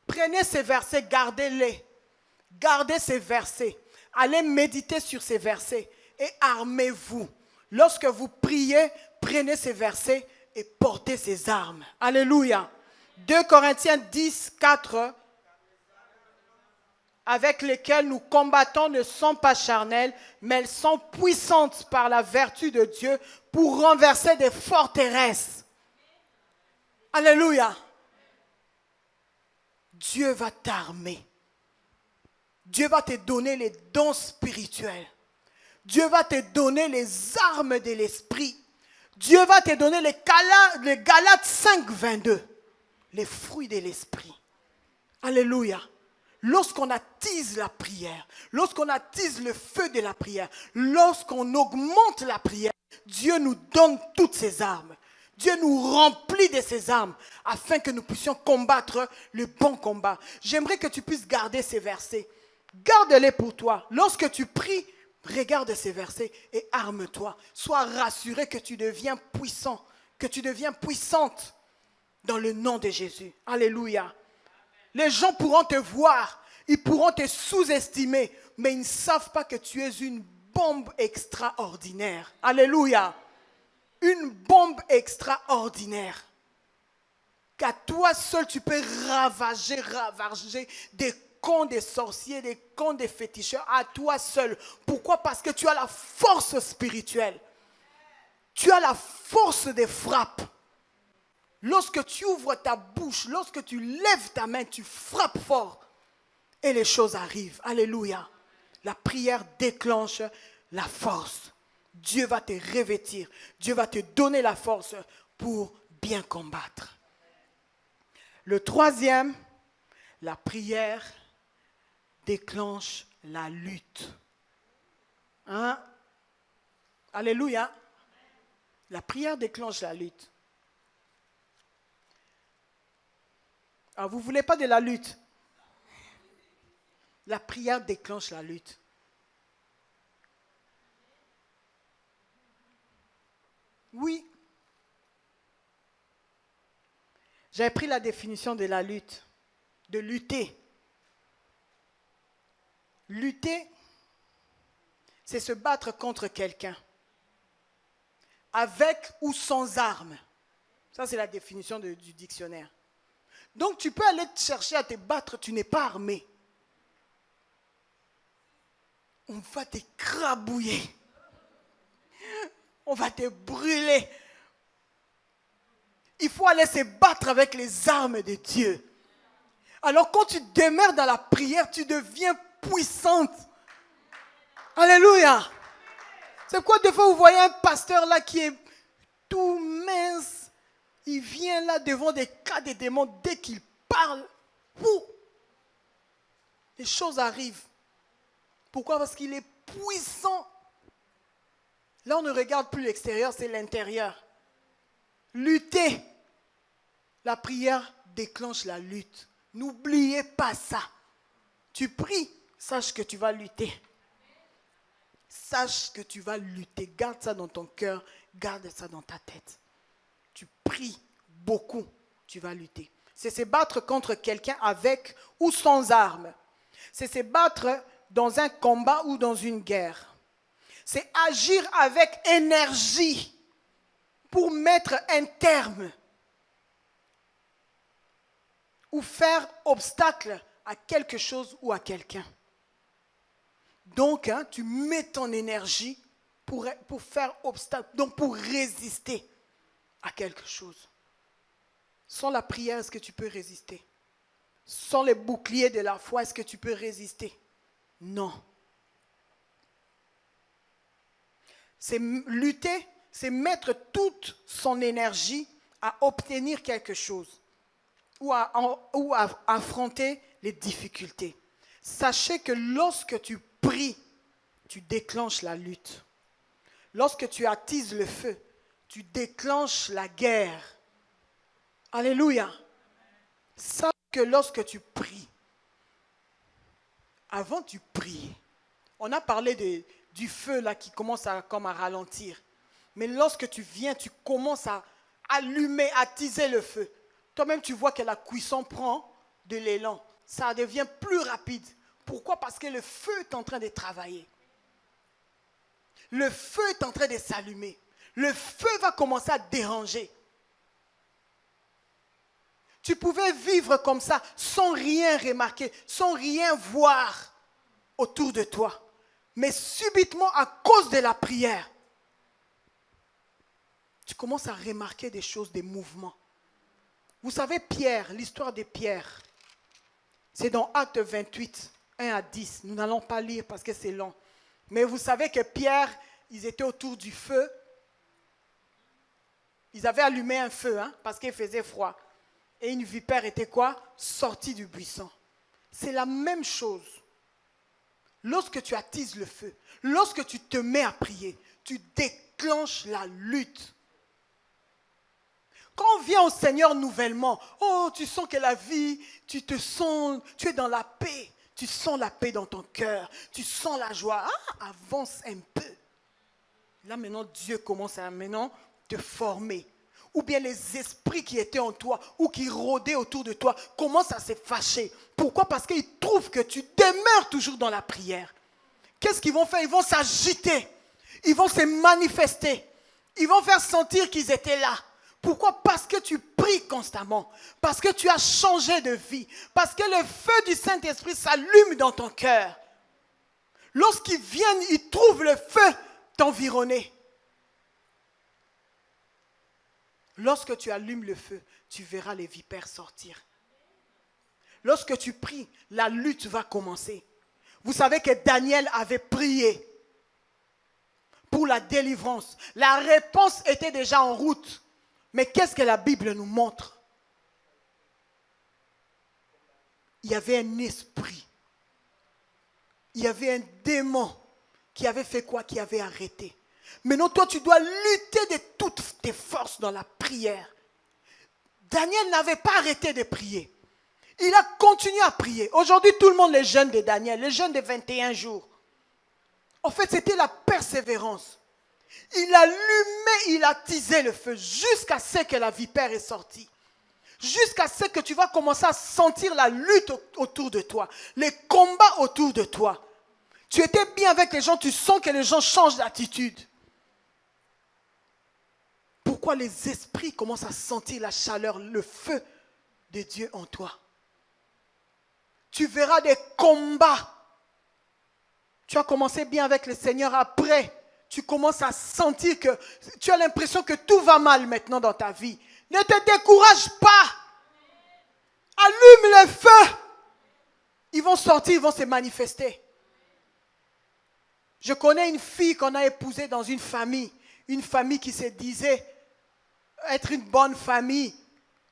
Prenez ces versets, gardez-les. Gardez ces versets. Allez méditer sur ces versets et armez-vous. Lorsque vous priez, prenez ces versets et portez ces armes. Alléluia. 2 Corinthiens 10, 4. Avec lesquelles nous combattons ne sont pas charnelles, mais elles sont puissantes par la vertu de Dieu pour renverser des forteresses. Alléluia. Dieu va t'armer. Dieu va te donner les dons spirituels. Dieu va te donner les armes de l'esprit. Dieu va te donner les Galates 5, 22. Les fruits de l'esprit. Alléluia. Lorsqu'on attise la prière, lorsqu'on attise le feu de la prière, lorsqu'on augmente la prière, Dieu nous donne toutes ses armes. Dieu nous remplit de ses armes afin que nous puissions combattre le bon combat. J'aimerais que tu puisses garder ces versets. Garde-les pour toi. Lorsque tu pries, regarde ces versets et arme-toi. Sois rassuré que tu deviens puissant, que tu deviens puissante dans le nom de Jésus. Alléluia. Les gens pourront te voir, ils pourront te sous-estimer, mais ils ne savent pas que tu es une bombe extraordinaire. Alléluia. Une bombe extraordinaire. Qu'à toi seul, tu peux ravager des cons des sorciers, des cons des féticheurs, à toi seul. Pourquoi? Parce que tu as la force spirituelle. Tu as la force des frappes. Lorsque tu ouvres ta bouche, lorsque tu lèves ta main, tu frappes fort et les choses arrivent. Alléluia. La prière déclenche la force. Dieu va te revêtir. Dieu va te donner la force pour bien combattre. Le troisième, la prière déclenche la lutte. Hein? Alléluia. La prière déclenche la lutte. Ah, vous ne voulez pas de la lutte? La prière déclenche la lutte. Oui. J'avais pris la définition de la lutte, de lutter. Lutter, c'est se battre contre quelqu'un, avec ou sans armes. Ça, c'est la définition du dictionnaire. Donc, tu peux aller te chercher à te battre, tu n'es pas armé. On va t'écrabouiller. On va te brûler. Il faut aller se battre avec les armes de Dieu. Alors quand tu demeures dans la prière, tu deviens puissante. Alléluia. C'est pourquoi des fois vous voyez un pasteur là qui est tout mince. Il vient là devant des cas de démons. Dès qu'il parle, les choses arrivent. Pourquoi? Parce qu'il est puissant. Là on ne regarde plus l'extérieur, c'est l'intérieur. Lutter. La prière déclenche la lutte. N'oubliez pas ça. Tu pries, sache que tu vas lutter. Sache que tu vas lutter. Garde ça dans ton cœur, garde ça dans ta tête. Tu pries beaucoup, tu vas lutter. C'est se battre contre quelqu'un avec ou sans armes. C'est se battre dans un combat ou dans une guerre. C'est agir avec énergie pour mettre un terme ou faire obstacle à quelque chose ou à quelqu'un. Donc, tu mets ton énergie pour faire obstacle, donc pour résister à quelque chose. Sans la prière, est-ce que tu peux résister? Sans les boucliers de la foi, est-ce que tu peux résister? Non. C'est lutter, c'est mettre toute son énergie à obtenir quelque chose ou à affronter les difficultés. Sachez que lorsque tu pries, tu déclenches la lutte. Lorsque tu attises le feu, tu déclenches la guerre. Alléluia. Sache que lorsque tu pries, avant tu pries, on a parlé du feu là qui commence à ralentir. Mais lorsque tu viens, tu commences à allumer, à attiser le feu. Toi-même, tu vois que la cuisson prend de l'élan. Ça devient plus rapide. Pourquoi? Parce que le feu est en train de travailler. Le feu est en train de s'allumer. Le feu va commencer à déranger. Tu pouvais vivre comme ça sans rien remarquer, sans rien voir autour de toi. Mais subitement, à cause de la prière, tu commences à remarquer des choses, des mouvements. Vous savez, Pierre, l'histoire de Pierre, c'est dans Actes 28, 1 à 10. Nous n'allons pas lire parce que c'est long. Mais vous savez que Pierre, ils étaient autour du feu. Ils avaient allumé un feu parce qu'il faisait froid. Et une vipère était quoi? Sortie du buisson. C'est la même chose. Lorsque tu attises le feu, lorsque tu te mets à prier, tu déclenches la lutte. Quand on vient au Seigneur nouvellement, tu sens que la vie, tu es dans la paix. Tu sens la paix dans ton cœur. Tu sens la joie. Avance un peu. Là maintenant, Dieu commence à te former. Ou bien les esprits qui étaient en toi ou qui rôdaient autour de toi commencent à se fâcher. Pourquoi? Parce qu'ils trouvent que tu demeures toujours dans la prière. Qu'est-ce qu'ils vont faire? Ils vont s'agiter. Ils vont se manifester. Ils vont faire sentir qu'ils étaient là. Pourquoi? Parce que tu pries constamment. Parce que tu as changé de vie. Parce que le feu du Saint-Esprit s'allume dans ton cœur. Lorsqu'ils viennent, ils trouvent le feu t'environner. Lorsque tu allumes le feu, tu verras les vipères sortir. Lorsque tu pries, la lutte va commencer. Vous savez que Daniel avait prié pour la délivrance. La réponse était déjà en route. Mais qu'est-ce que la Bible nous montre? Il y avait un esprit. Il y avait un démon qui avait fait quoi? Qui avait arrêté. Maintenant, toi, tu dois lutter de toutes tes forces dans la prière. Daniel n'avait pas arrêté de prier. Il a continué à prier. Aujourd'hui, tout le monde, les jeunes de Daniel, les jeunes de 21 jours. En fait, c'était la persévérance. Il allumait, il attisait le feu jusqu'à ce que la vipère est sortie. Jusqu'à ce que tu vas commencer à sentir la lutte autour de toi, les combats autour de toi. Tu étais bien avec les gens, tu sens que les gens changent d'attitude. Pourquoi les esprits commencent à sentir la chaleur, le feu de Dieu en toi? Tu verras des combats. Tu as commencé bien avec le Seigneur, après, tu commences à sentir que tu as l'impression que tout va mal maintenant dans ta vie. Ne te décourage pas. Allume le feu. Ils vont sortir, ils vont se manifester. Je connais une fille qu'on a épousée dans une famille qui se disait être une bonne famille.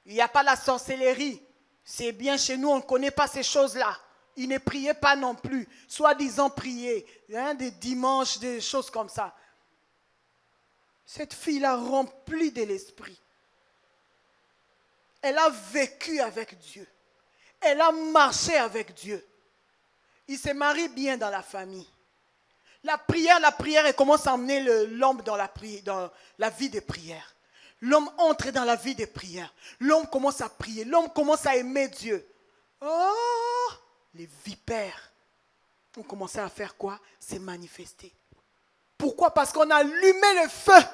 Il n'y a pas la sorcellerie. C'est bien chez nous, on ne connaît pas ces choses-là. Ils ne priaient pas non plus. Soi-disant prier, des dimanches, des choses comme ça. Cette fille-là remplie de l'esprit. Elle a vécu avec Dieu. Elle a marché avec Dieu. Il se marie bien dans la famille. La prière, elle commence à emmener l'homme dans la vie de prière. L'homme entre dans la vie de prière. L'homme commence à prier. L'homme commence à aimer Dieu. Oh, les vipères ont commencé à faire quoi? Se manifester. Pourquoi? Parce qu'on a allumé le feu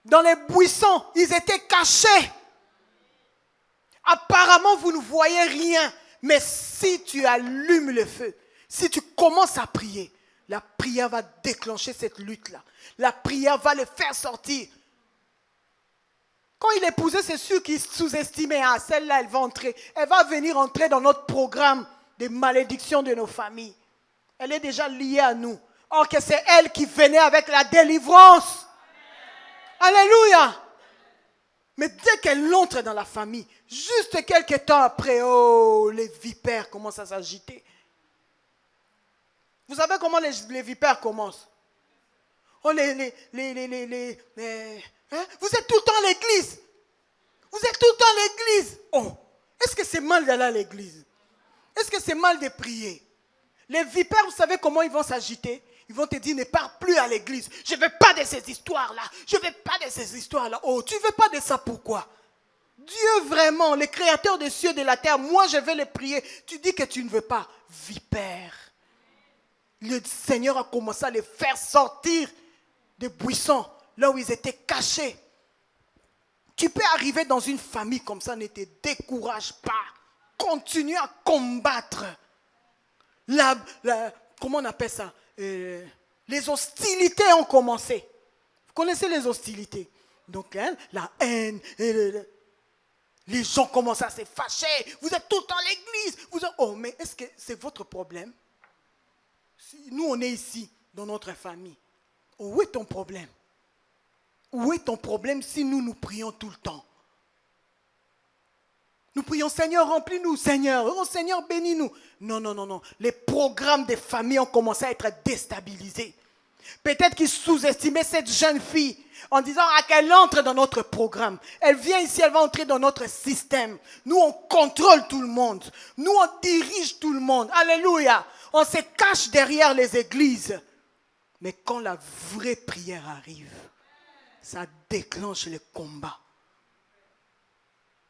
dans les buissons. Ils étaient cachés. Apparemment, vous ne voyez rien. Mais si tu allumes le feu, si tu commences à prier, la prière va déclencher cette lutte-là. La prière va le faire sortir. Quand il épousait, c'est sûr qu'il sous-estimait. Ah, celle-là, elle va entrer. Elle va venir entrer dans notre programme de malédiction de nos familles. Elle est déjà liée à nous. Or que c'est elle qui venait avec la délivrance. Alléluia. Mais dès qu'elle entre dans la famille, juste quelques temps après, oh, les vipères commencent à s'agiter. Vous savez comment les vipères commencent? Oh, vous êtes tout le temps à l'église. Vous êtes tout le temps à l'église. Oh, est-ce que c'est mal d'aller à l'église? Est-ce que c'est mal de prier? Les vipères, vous savez comment ils vont s'agiter? Ils vont te dire, ne pars plus à l'église. Je ne veux pas de ces histoires-là. Je ne veux pas de ces histoires-là. Oh, tu ne veux pas de ça, pourquoi? Dieu vraiment, le créateur des cieux et de la terre, moi je vais les prier. Tu dis que tu ne veux pas. Vipère. Le Seigneur a commencé à les faire sortir des buissons, là où ils étaient cachés. Tu peux arriver dans une famille comme ça, ne te décourage pas. Continue à combattre. Comment on appelle ça? Les hostilités ont commencé. Vous connaissez les hostilités? Donc, la haine, les gens commencent à se fâcher. Vous êtes tout le temps à l'église. Oh, mais est-ce que c'est votre problème? Nous, on est ici, dans notre famille. Où est ton problème? Où est ton problème si nous prions tout le temps? Nous prions, Seigneur, remplis-nous, Seigneur. Oh, Seigneur, bénis-nous. Non. Les programmes des familles ont commencé à être déstabilisés. Peut-être qu'ils sous-estimaient cette jeune fille en disant qu'elle entre dans notre programme. Elle vient ici, elle va entrer dans notre système. Nous, on contrôle tout le monde. Nous, on dirige tout le monde. Alléluia. On se cache derrière les églises. Mais quand la vraie prière arrive, ça déclenche le combat.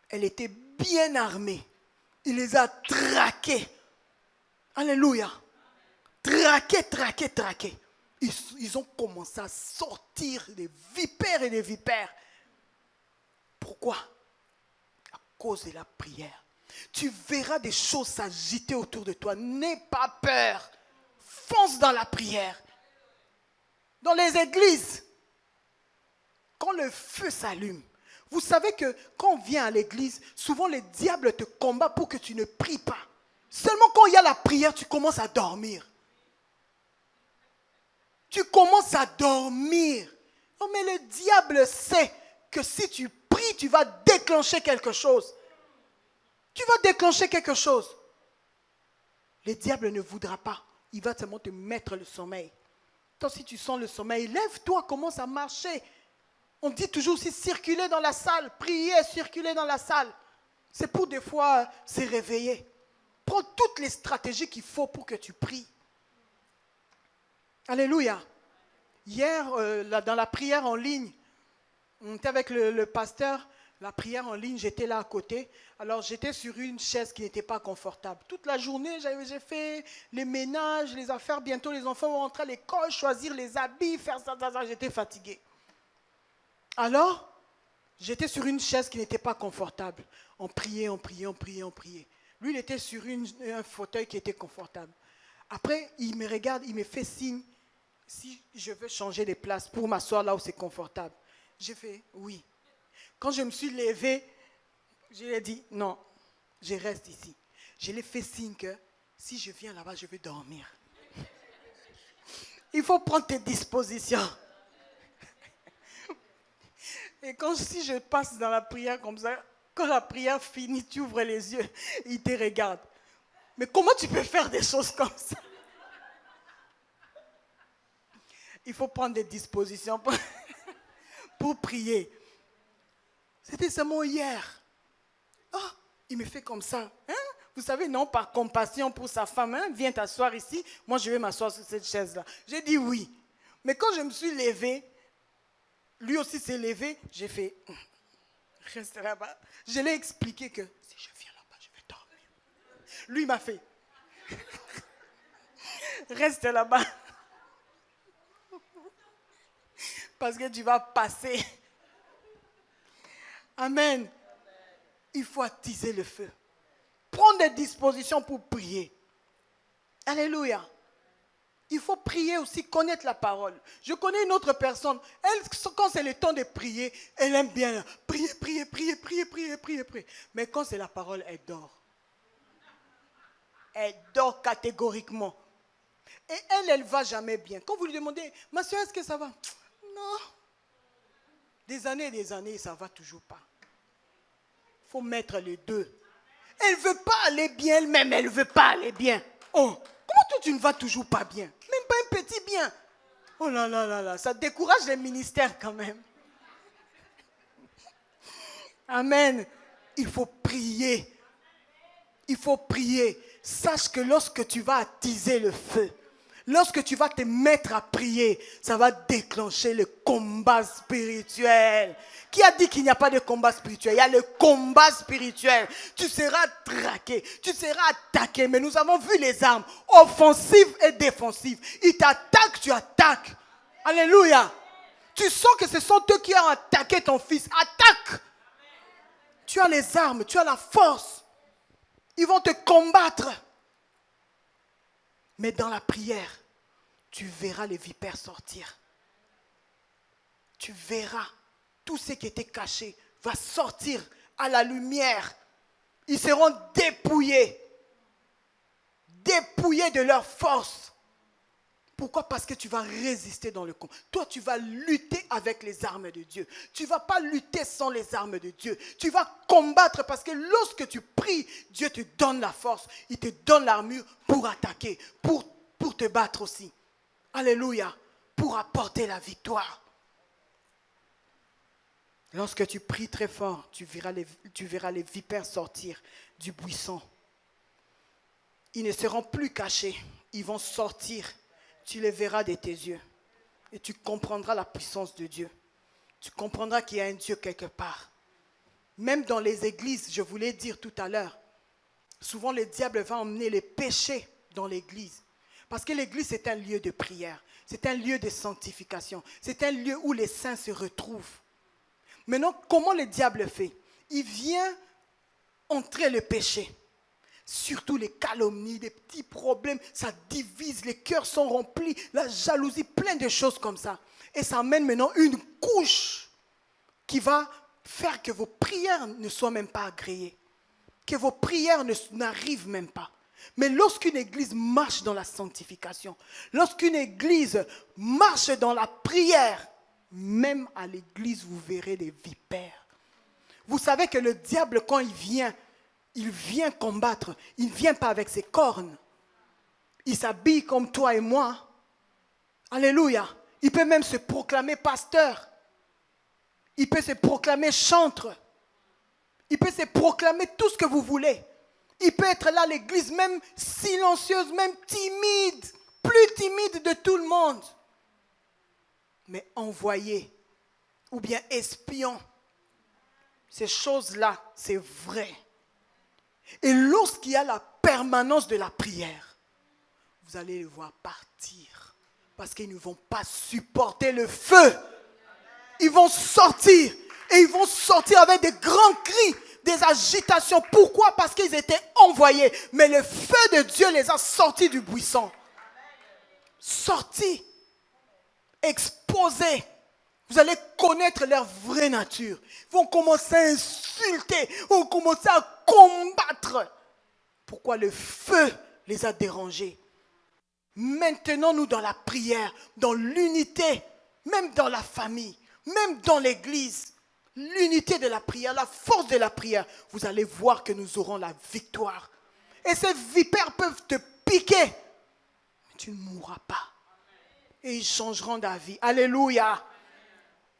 Elle était bien armée. Il les a traqués. Alléluia. Traqués. Ils ont commencé à sortir des vipères et des vipères. Pourquoi? À cause de la prière. Tu verras des choses s'agiter autour de toi. N'aie pas peur. Fonce dans la prière. Dans les églises, quand le feu s'allume, vous savez que quand on vient à l'église, souvent le diable te combat pour que tu ne pries pas. Seulement quand il y a la prière, tu commences à dormir. Tu commences à dormir. Oh, mais le diable sait que si tu pries, tu vas déclencher quelque chose. Tu vas déclencher quelque chose. Le diable ne voudra pas. Il va seulement te mettre le sommeil. Toi, si tu sens le sommeil, lève-toi, commence à marcher. On dit toujours aussi circuler dans la salle, prier, circuler dans la salle. C'est pour des fois se réveiller. Prends toutes les stratégies qu'il faut pour que tu pries. Alléluia. Hier, dans la prière en ligne, on était avec le pasteur, la prière en ligne, j'étais là à côté. Alors j'étais sur une chaise qui n'était pas confortable. Toute la journée, j'ai fait les ménages, les affaires. Bientôt, les enfants vont rentrer à l'école, choisir les habits, faire ça. J'étais fatigué. Alors, j'étais sur une chaise qui n'était pas confortable. On priait. Lui, il était sur un fauteuil qui était confortable. Après, il me regarde, il me fait signe si je veux changer de place pour m'asseoir là où c'est confortable. J'ai fait oui. Quand je me suis levée, je lui ai dit non, je reste ici. Je lui ai fait signe que si je viens là-bas, je vais dormir. Il faut prendre tes dispositions. Et si je passe dans la prière comme ça, quand la prière finit, tu ouvres les yeux, il te regarde. Mais comment tu peux faire des choses comme ça? Il faut prendre des dispositions pour prier. C'était seulement hier. Oh, il me fait comme ça. Hein? Vous savez, non, par compassion pour sa femme, hein? Viens t'asseoir ici. Moi, je vais m'asseoir sur cette chaise-là. J'ai dit oui. Mais quand je me suis levée, lui aussi s'est levé, j'ai fait, reste là-bas. Je l'ai expliqué que si je viens là-bas, je vais dormir. Lui m'a fait, reste là-bas. Parce que tu vas passer. Amen. Il faut attiser le feu. Prendre des dispositions pour prier. Alléluia. Il faut prier aussi, connaître la parole. Je connais une autre personne. Elle, quand c'est le temps de prier, elle aime bien prier. Mais quand c'est la parole, elle dort. Elle dort catégoriquement. Et elle va jamais bien. Quand vous lui demandez, ma soeur, est-ce que ça va? Non. Des années, ça ne va toujours pas. Il faut mettre les deux. Elle ne veut pas aller bien elle-même, elle ne veut pas aller bien. Oh, comment toi tu ne vas toujours pas bien? Même pas un petit bien. Oh là là là là, ça décourage les ministères quand même. Amen. Il faut prier. Il faut prier. Sache que lorsque tu vas attiser le feu, lorsque tu vas te mettre à prier, ça va déclencher le combat spirituel. Qui a dit qu'il n'y a pas de combat spirituel? Il y a le combat spirituel. Tu seras traqué, tu seras attaqué. Mais nous avons vu les armes offensives et défensives. Ils t'attaquent, tu attaques. Alléluia. Tu sens que ce sont eux qui ont attaqué ton fils. Attaque. Tu as les armes, tu as la force. Ils vont te combattre. Mais dans la prière, tu verras les vipères sortir. Tu verras tout ce qui était caché va sortir à la lumière. Ils seront dépouillés. Dépouillés de leur force. Pourquoi? Parce que tu vas résister dans le combat. Toi, tu vas lutter avec les armes de Dieu. Tu ne vas pas lutter sans les armes de Dieu. Tu vas combattre parce que lorsque tu pries, Dieu te donne la force. Il te donne l'armure pour attaquer, pour te battre aussi. Alléluia. Pour apporter la victoire. Lorsque tu pries très fort, tu verras les vipères sortir du buisson. Ils ne seront plus cachés. Ils vont sortir. Tu les verras de tes yeux. Et tu comprendras la puissance de Dieu. Tu comprendras qu'il y a un Dieu quelque part. Même dans les églises, je voulais dire tout à l'heure, souvent le diable va emmener les péchés dans l'église. Parce que l'église, c'est un lieu de prière. C'est un lieu de sanctification. C'est un lieu où les saints se retrouvent. Maintenant, comment le diable fait? Il vient entrer le péché. Surtout les calomnies, les petits problèmes, ça divise, les cœurs sont remplis, la jalousie, plein de choses comme ça. Et ça amène maintenant une couche qui va faire que vos prières ne soient même pas agréées, que vos prières n'arrivent même pas. Mais lorsqu'une église marche dans la sanctification, lorsqu'une église marche dans la prière, même à l'église, vous verrez des vipères. Vous savez que le diable, quand il vient combattre. Il ne vient pas avec ses cornes. Il s'habille comme toi et moi. Alléluia. Il peut même se proclamer pasteur. Il peut se proclamer chantre. Il peut se proclamer tout ce que vous voulez. Il peut être là à l'église, même silencieuse, même timide, plus timide de tout le monde. Mais envoyé ou bien espion, ces choses-là, c'est vrai. Et lorsqu'il y a la permanence de la prière, vous allez les voir partir. Parce qu'ils ne vont pas supporter le feu. Ils vont sortir. Et ils vont sortir avec des grands cris, des agitations. Pourquoi? Parce qu'ils étaient envoyés. Mais le feu de Dieu les a sortis du buisson. Sortis. Exposés. Vous allez connaître leur vraie nature. Ils vont commencer à insulter. Ils vont commencer à combattre. Pourquoi? Le feu les a dérangés. Maintenons-nous dans la prière, dans l'unité, même dans la famille, même dans l'église. L'unité de la prière, la force de la prière. Vous allez voir que nous aurons la victoire. Et ces vipères peuvent te piquer. Mais tu ne mourras pas. Et ils changeront d'avis. Alléluia.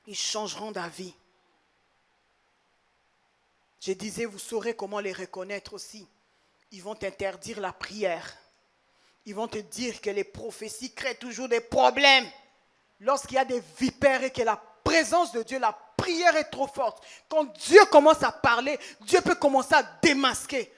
Ils changeront d'avis. Je disais, vous saurez comment les reconnaître aussi. Ils vont t'interdire la prière. Ils vont te dire que les prophéties créent toujours des problèmes. Lorsqu'il y a des vipères et que la présence de Dieu, la prière est trop forte. Quand Dieu commence à parler, Dieu peut commencer à démasquer.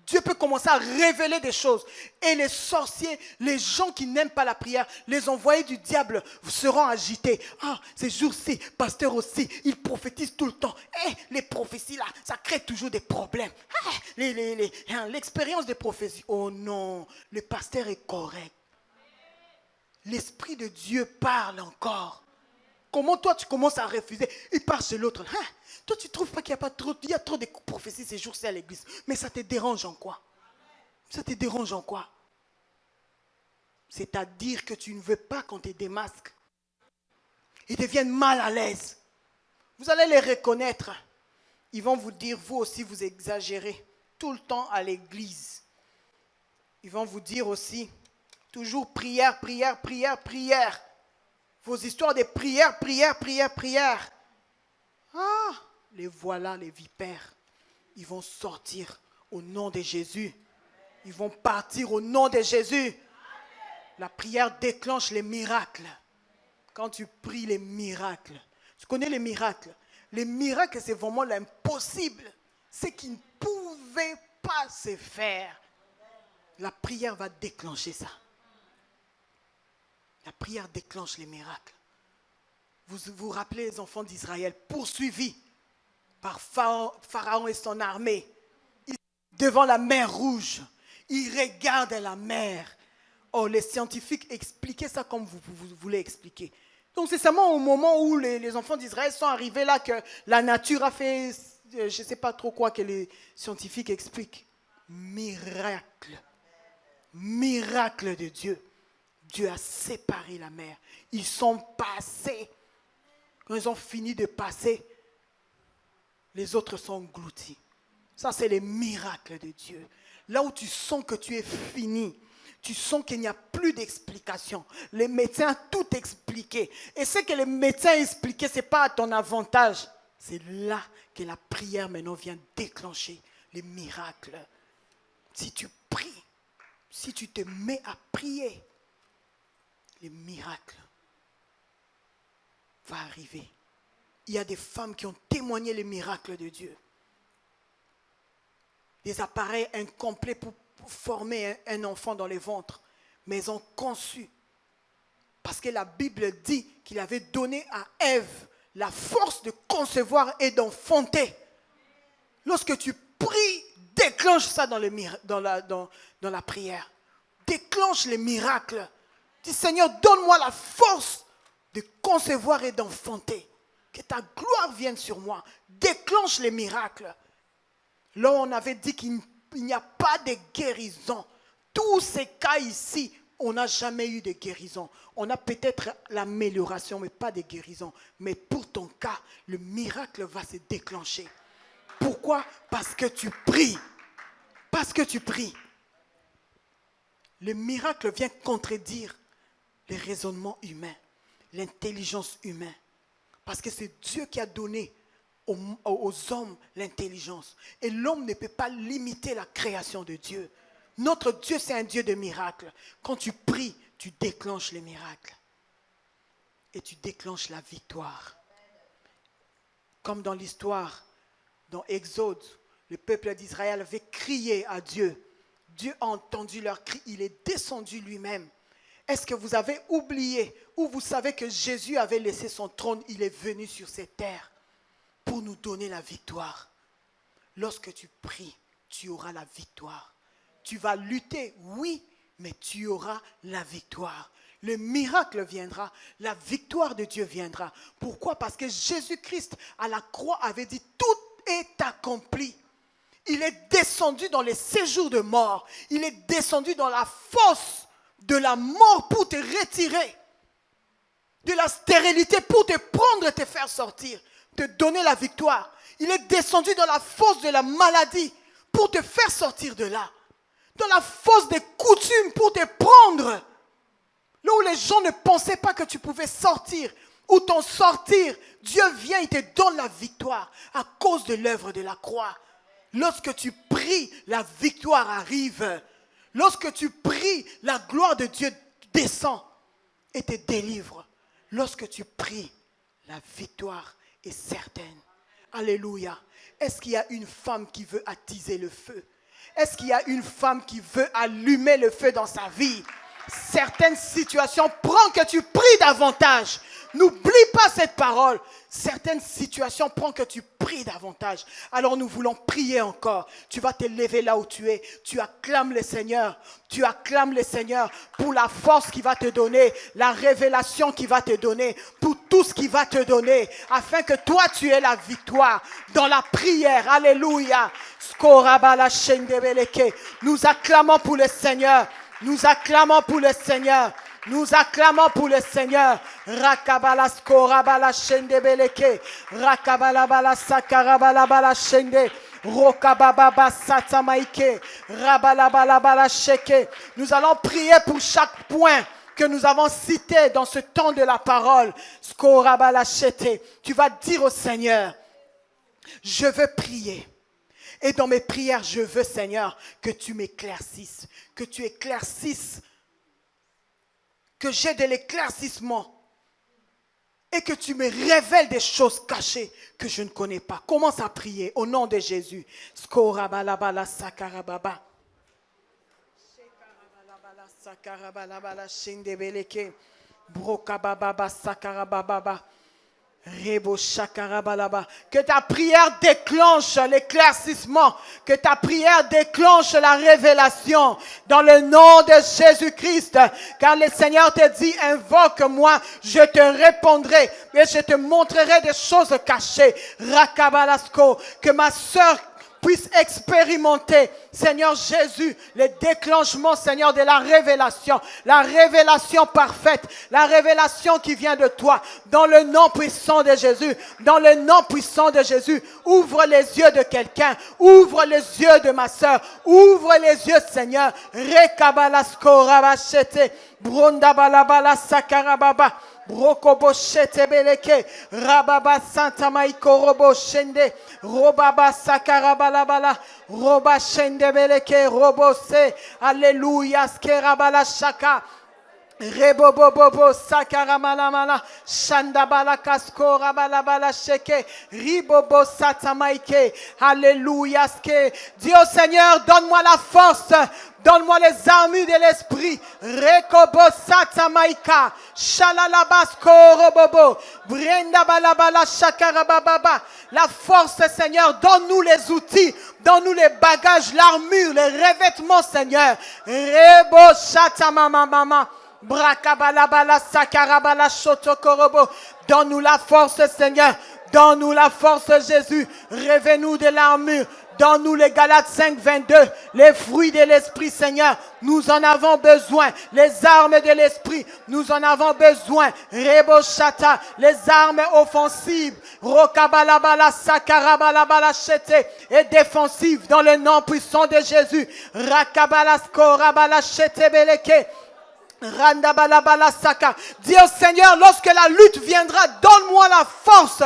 Dieu peut commencer à révéler des choses. Et les sorciers, les gens qui n'aiment pas la prière, les envoyés du diable seront agités. Ah, ces jours-ci, pasteur aussi, ils prophétisent tout le temps. Et les prophéties là, ça crée toujours des problèmes. L'expérience des prophéties. Oh non, le pasteur est correct. L'Esprit de Dieu parle encore. Comment toi tu commences à refuser? Il part chez l'autre. Hein? Toi tu ne trouves pas qu'il y a trop de prophéties ces jours-ci à l'église. Mais ça te dérange en quoi? Ça te dérange en quoi? C'est-à-dire que tu ne veux pas qu'on te démasque. Ils deviennent mal à l'aise. Vous allez les reconnaître. Ils vont vous dire, vous aussi vous exagérez tout le temps à l'église. Ils vont vous dire aussi, toujours prière, prière, prière, prière. Vos histoires de prière, prière, prière, prière. Ah, les voilà, les vipères. Ils vont sortir au nom de Jésus. Ils vont partir au nom de Jésus. La prière déclenche les miracles. Quand tu pries les miracles. Tu connais les miracles? Les miracles, c'est vraiment l'impossible. Ce qui ne pouvait pas se faire. La prière va déclencher ça. La prière déclenche les miracles. Vous vous rappelez les enfants d'Israël poursuivis par Pharaon et son armée. Devant la mer Rouge, ils regardent la mer. Oh, les scientifiques expliquaient ça comme vous voulez expliquer. Donc c'est seulement au moment où les enfants d'Israël sont arrivés là que la nature a fait, je ne sais pas trop quoi que les scientifiques expliquent. Miracle. Miracle de Dieu. Dieu a séparé la mer. Ils sont passés. Quand ils ont fini de passer, les autres sont engloutis. Ça, c'est les miracles de Dieu. Là où tu sens que tu es fini, tu sens qu'il n'y a plus d'explication. Les médecins ont tout expliqué. Et ce que les médecins expliquaient, ce n'est pas à ton avantage. C'est là que la prière maintenant vient déclencher les miracles. Si tu pries, si tu te mets à prier, les miracles vont arriver. Il y a des femmes qui ont témoigné les miracles de Dieu. Des appareils incomplets pour former un enfant dans les ventres, mais ils ont conçu. Parce que la Bible dit qu'il avait donné à Ève la force de concevoir et d'enfanter. Lorsque tu pries, déclenche ça dans la prière. Déclenche les miracles. Dis Seigneur, donne-moi la force de concevoir et d'enfanter. Que ta gloire vienne sur moi. Déclenche les miracles. Là, on avait dit qu'il n'y a pas de guérison. Tous ces cas ici, on n'a jamais eu de guérison. On a peut-être l'amélioration, mais pas de guérison. Mais pour ton cas, le miracle va se déclencher. Pourquoi? Parce que tu pries. Parce que tu pries. Le miracle vient contredire les raisonnements humains, l'intelligence humaine. Parce que c'est Dieu qui a donné aux hommes l'intelligence. Et l'homme ne peut pas limiter la création de Dieu. Notre Dieu, c'est un Dieu de miracles. Quand tu pries, tu déclenches les miracles. Et tu déclenches la victoire. Comme dans l'histoire, dans Exode, le peuple d'Israël avait crié à Dieu. Dieu a entendu leur cri, il est descendu lui-même. Est-ce que vous avez oublié ou vous savez que Jésus avait laissé son trône, il est venu sur cette terre pour nous donner la victoire. Lorsque tu pries, tu auras la victoire. Tu vas lutter, oui, mais tu auras la victoire. Le miracle viendra, la victoire de Dieu viendra. Pourquoi? Parce que Jésus-Christ à la croix avait dit tout est accompli. Il est descendu dans les séjours de mort. Il est descendu dans la fosse de la mort pour te retirer. De la stérilité pour te prendre et te faire sortir. Te donner la victoire. Il est descendu dans la fosse de la maladie pour te faire sortir de là. Dans la fosse des coutumes pour te prendre. Là où les gens ne pensaient pas que tu pouvais sortir ou t'en sortir, Dieu vient et te donne la victoire à cause de l'œuvre de la croix. Lorsque tu pries, la victoire arrive. Lorsque tu pries, la gloire de Dieu descend et te délivre. Lorsque tu pries, la victoire est certaine. Alléluia. Est-ce qu'il y a une femme qui veut attiser le feu? Est-ce qu'il y a une femme qui veut allumer le feu dans sa vie? Certaines situations, prends que tu pries davantage. N'oublie pas cette parole. Certaines situations, prends que tu pries davantage. Alors nous voulons prier encore. Tu vas te lever là où tu es. Tu acclames le Seigneur. Tu acclames le Seigneur pour la force qu'il va te donner, la révélation qu'il va te donner, pour tout ce qu'il va te donner, afin que toi tu aies la victoire dans la prière. Alléluia. Nous acclamons pour le Seigneur. Nous acclamons pour le Seigneur. Nous acclamons pour le Seigneur. Rakabalasko rabala shende beleke. Rakabalabala sakarabala shende. Rokababa satamaike. Rabalabalabala sheke. Nous allons prier pour chaque point que nous avons cité dans ce temps de la parole. Skorabala shete. Tu vas dire au Seigneur, je veux prier. Et dans mes prières, je veux, Seigneur, que tu m'éclaircisses, que tu éclaircisses, que j'ai de l'éclaircissement et que tu me révèles des choses cachées que je ne connais pas. Commence à prier au nom de Jésus. Skorabalabala sakarababa. Shekarabalabala sakarabalabala shindebeleke. Brokababa sakarababa. Que ta prière déclenche l'éclaircissement, que ta prière déclenche la révélation dans le nom de Jésus-Christ. Car le Seigneur te dit, invoque-moi, je te répondrai et je te montrerai des choses cachées. Rakabalasko, que ma sœur puisse expérimenter, Seigneur Jésus, le déclenchement, Seigneur, de la révélation parfaite, la révélation qui vient de toi, dans le nom puissant de Jésus, dans le nom puissant de Jésus. Ouvre les yeux de quelqu'un, ouvre les yeux de ma sœur, ouvre les yeux, Seigneur. Rekabalasko rabachete, brondabalabala sakarababa. Brokobo shete beleke, rababa santa maiko robo shende, robaba sakarabalabala, roba shende beleke, robo se, alléluia, skerabala shaka. Rebobobobo sakaramalama shandabala kasko rabalabala sheke ribobo satamaike. Alléluia. Dis au Seigneur, donne-moi la force, donne-moi les armures de l'esprit. Rekobo satamaika shalalabasko robobo brenda balabala shakarababa. La force, Seigneur, donne-nous les outils, donne-nous les bagages, l'armure, les revêtements, Seigneur. Rebo shatamama. Brakabalabala sakarabala shotokorobo. Donne-nous la force, Seigneur. Donne-nous la force, Jésus. Révèle-nous de l'armure. Donne-nous les Galates 5, 22. Les fruits de l'esprit, Seigneur. Nous en avons besoin. Les armes de l'esprit. Nous en avons besoin. Rebo shata. Les armes offensives. Rokabalabala sakarabalabala shete. Et défensives dans le nom puissant de Jésus. Rakabalasko rabala shete beleke. Dis au Seigneur, lorsque la lutte viendra, donne-moi la force,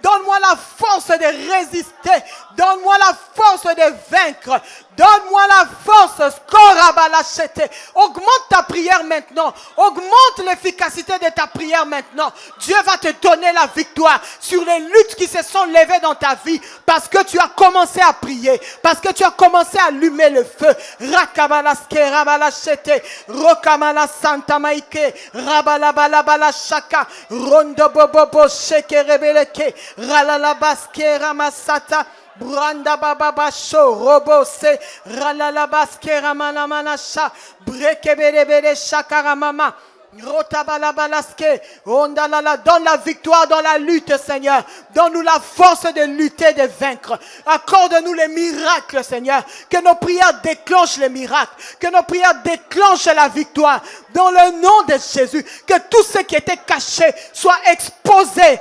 Donne-moi la force de résister. Donne-moi la force de vaincre. Donne-moi la force. Skorabalachete. Augmente ta prière maintenant. Augmente l'efficacité de ta prière maintenant. Dieu va te donner la victoire sur les luttes qui se sont levées dans ta vie parce que tu as commencé à prier, parce que tu as commencé à allumer le feu. Rakabalaske rabalachete. Rokamala santa maike. Rabalabalabala shaka. Rondo bobobo sheke rebeleke. Ralalabaske ramasata. Branda baba sho robo se ralala baske ramana manasha breke bele bele shakara mama rota bala balaske ondalala. Donne la victoire dans la lutte, Seigneur. Donne-nous la force de lutter, de vaincre. Accorde-nous les miracles, Seigneur. Que nos prières déclenchent les miracles. Que nos prières déclenchent la victoire. Dans le nom de Jésus, que tout ce qui était caché soit exposé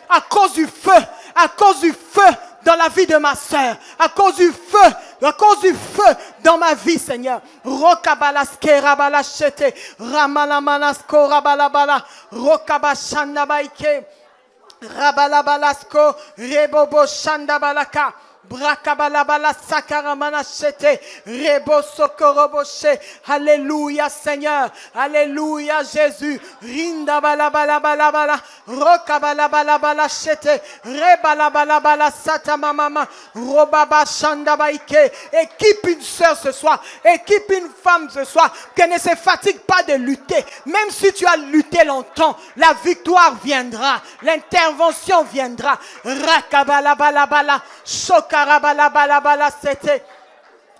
à cause du feu. À cause du feu dans la vie de ma sœur, à cause du feu dans ma vie, Seigneur. Rokabalaske rabalachete, ramalamaнаsko rabalabala, rokabashanda baike, rabalabalasko, rebobo shanda balaka. Brakabalabala sakaramanachete, rebo sokoroboshe. Alléluia Seigneur, alléluia Jésus. Rinda balabala, rokabalabala chete, rebalabala sata mama, robaba shanda baike. Équipe une sœur ce soir, équipe une femme ce soir, qu'elle ne se fatigue pas de lutter. Même si tu as lutté longtemps, la victoire viendra, l'intervention viendra. Rakabalabala, Karabalabalabala sete.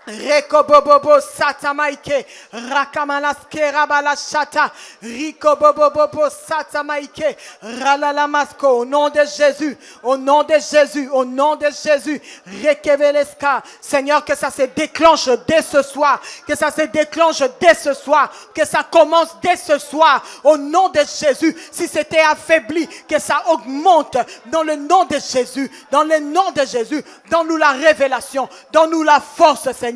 Reko bobobo satamaike rakamalaske rabala shata riko bobobo satamaike ralalamasko. Au nom de Jésus, au nom de Jésus, au nom de Jésus, rekeveleska. Seigneur, que ça se déclenche dès ce soir, que ça se déclenche dès ce soir, que ça commence dès ce soir. Au nom de Jésus, si c'était affaibli, que ça augmente dans le nom de Jésus, dans le nom de Jésus. Donne-nous la révélation, donne-nous la force, Seigneur.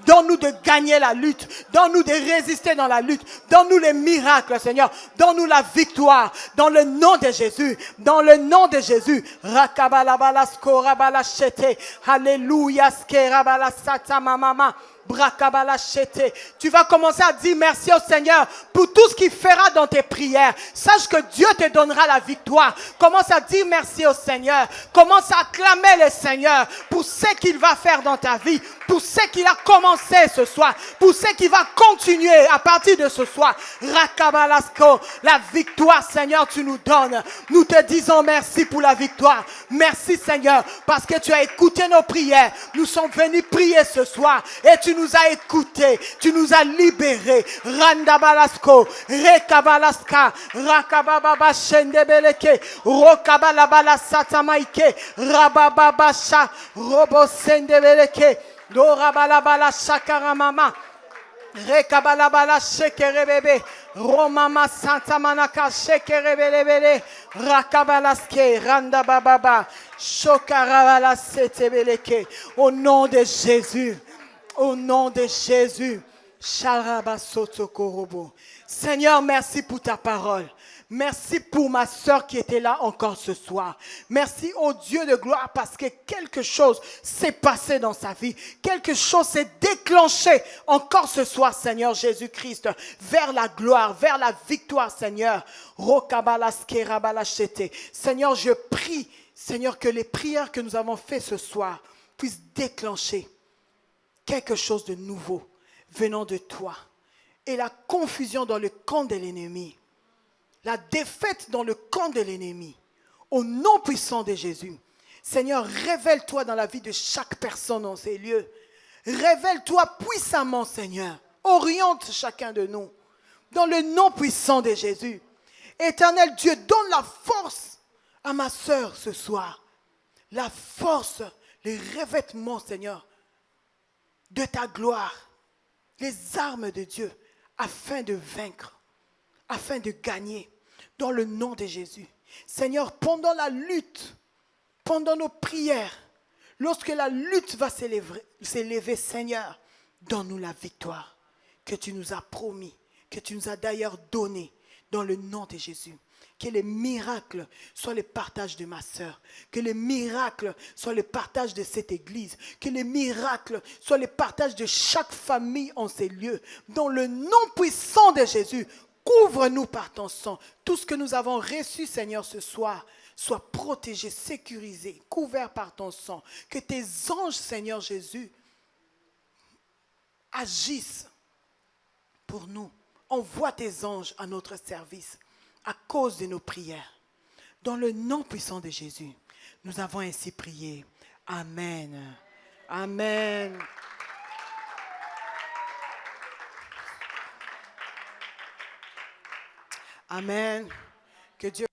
Donne-nous de gagner la lutte. Donne-nous de résister dans la lutte. Donne-nous les miracles, Seigneur. Donne-nous la victoire. Dans le nom de Jésus. Dans le nom de Jésus. Rakabalabalasko rabalachete. Alléluia. Skerabalasata mama. Brakabalachete. Tu vas commencer à dire merci au Seigneur pour tout ce qu'il fera dans tes prières. Sache que Dieu te donnera la victoire. Commence à dire merci au Seigneur. Commence à acclamer le Seigneur pour ce qu'il va faire dans ta vie, pour ce qu'il a commencé ce soir, pour ce qu'il va continuer à partir de ce soir. Rakabalasko, la victoire, Seigneur, tu nous donnes. Nous te disons merci pour la victoire. Merci, Seigneur, parce que tu as écouté nos prières. Nous sommes venus prier ce soir et tu nous as écoutés, tu nous as libérés. Randabalasko, Rekabalaska, Rakababa Shendebeleke, Rokabalabala Satamaike, Rabababasha, Robo Sendebeleke, Dorabalabala Shakaramama. Rekabalabala shekerebebe, Romama Santa Manaka shekerebelebele, Rakabalaske, Randa Bababa, Shokarabala Setebeleke. Au nom de Jésus, au nom de Jésus, Sharabasotokorobo. Seigneur, merci pour ta parole. Merci pour ma sœur qui était là encore ce soir. Merci au Dieu de gloire parce que quelque chose s'est passé dans sa vie. Quelque chose s'est déclenché encore ce soir, Seigneur Jésus-Christ, vers la gloire, vers la victoire, Seigneur. Seigneur, je prie, Seigneur, que les prières que nous avons faites ce soir puissent déclencher quelque chose de nouveau venant de toi. Et la confusion dans le camp de l'ennemi, la défaite dans le camp de l'ennemi, au nom puissant de Jésus. Seigneur, révèle-toi dans la vie de chaque personne dans ces lieux. Révèle-toi puissamment, Seigneur. Oriente chacun de nous dans le nom puissant de Jésus. Éternel Dieu, donne la force à ma sœur ce soir. La force, les revêtements, Seigneur, de ta gloire. Les armes de Dieu afin de vaincre, afin de gagner. Dans le nom de Jésus. Seigneur, pendant la lutte, pendant nos prières, lorsque la lutte va s'élever, Seigneur, donne-nous la victoire que tu nous as promis, que tu nous as d'ailleurs donnée, dans le nom de Jésus. Que les miracles soient le partage de ma sœur. Que les miracles soient le partage de cette église. Que les miracles soient le partage de chaque famille en ces lieux. Dans le nom puissant de Jésus, couvre-nous par ton sang. Tout ce que nous avons reçu, Seigneur, ce soir, soit protégé, sécurisé, couvert par ton sang. Que tes anges, Seigneur Jésus, agissent pour nous. Envoie tes anges à notre service à cause de nos prières. Dans le nom puissant de Jésus, nous avons ainsi prié. Amen. Amen. Amen. Que Dieu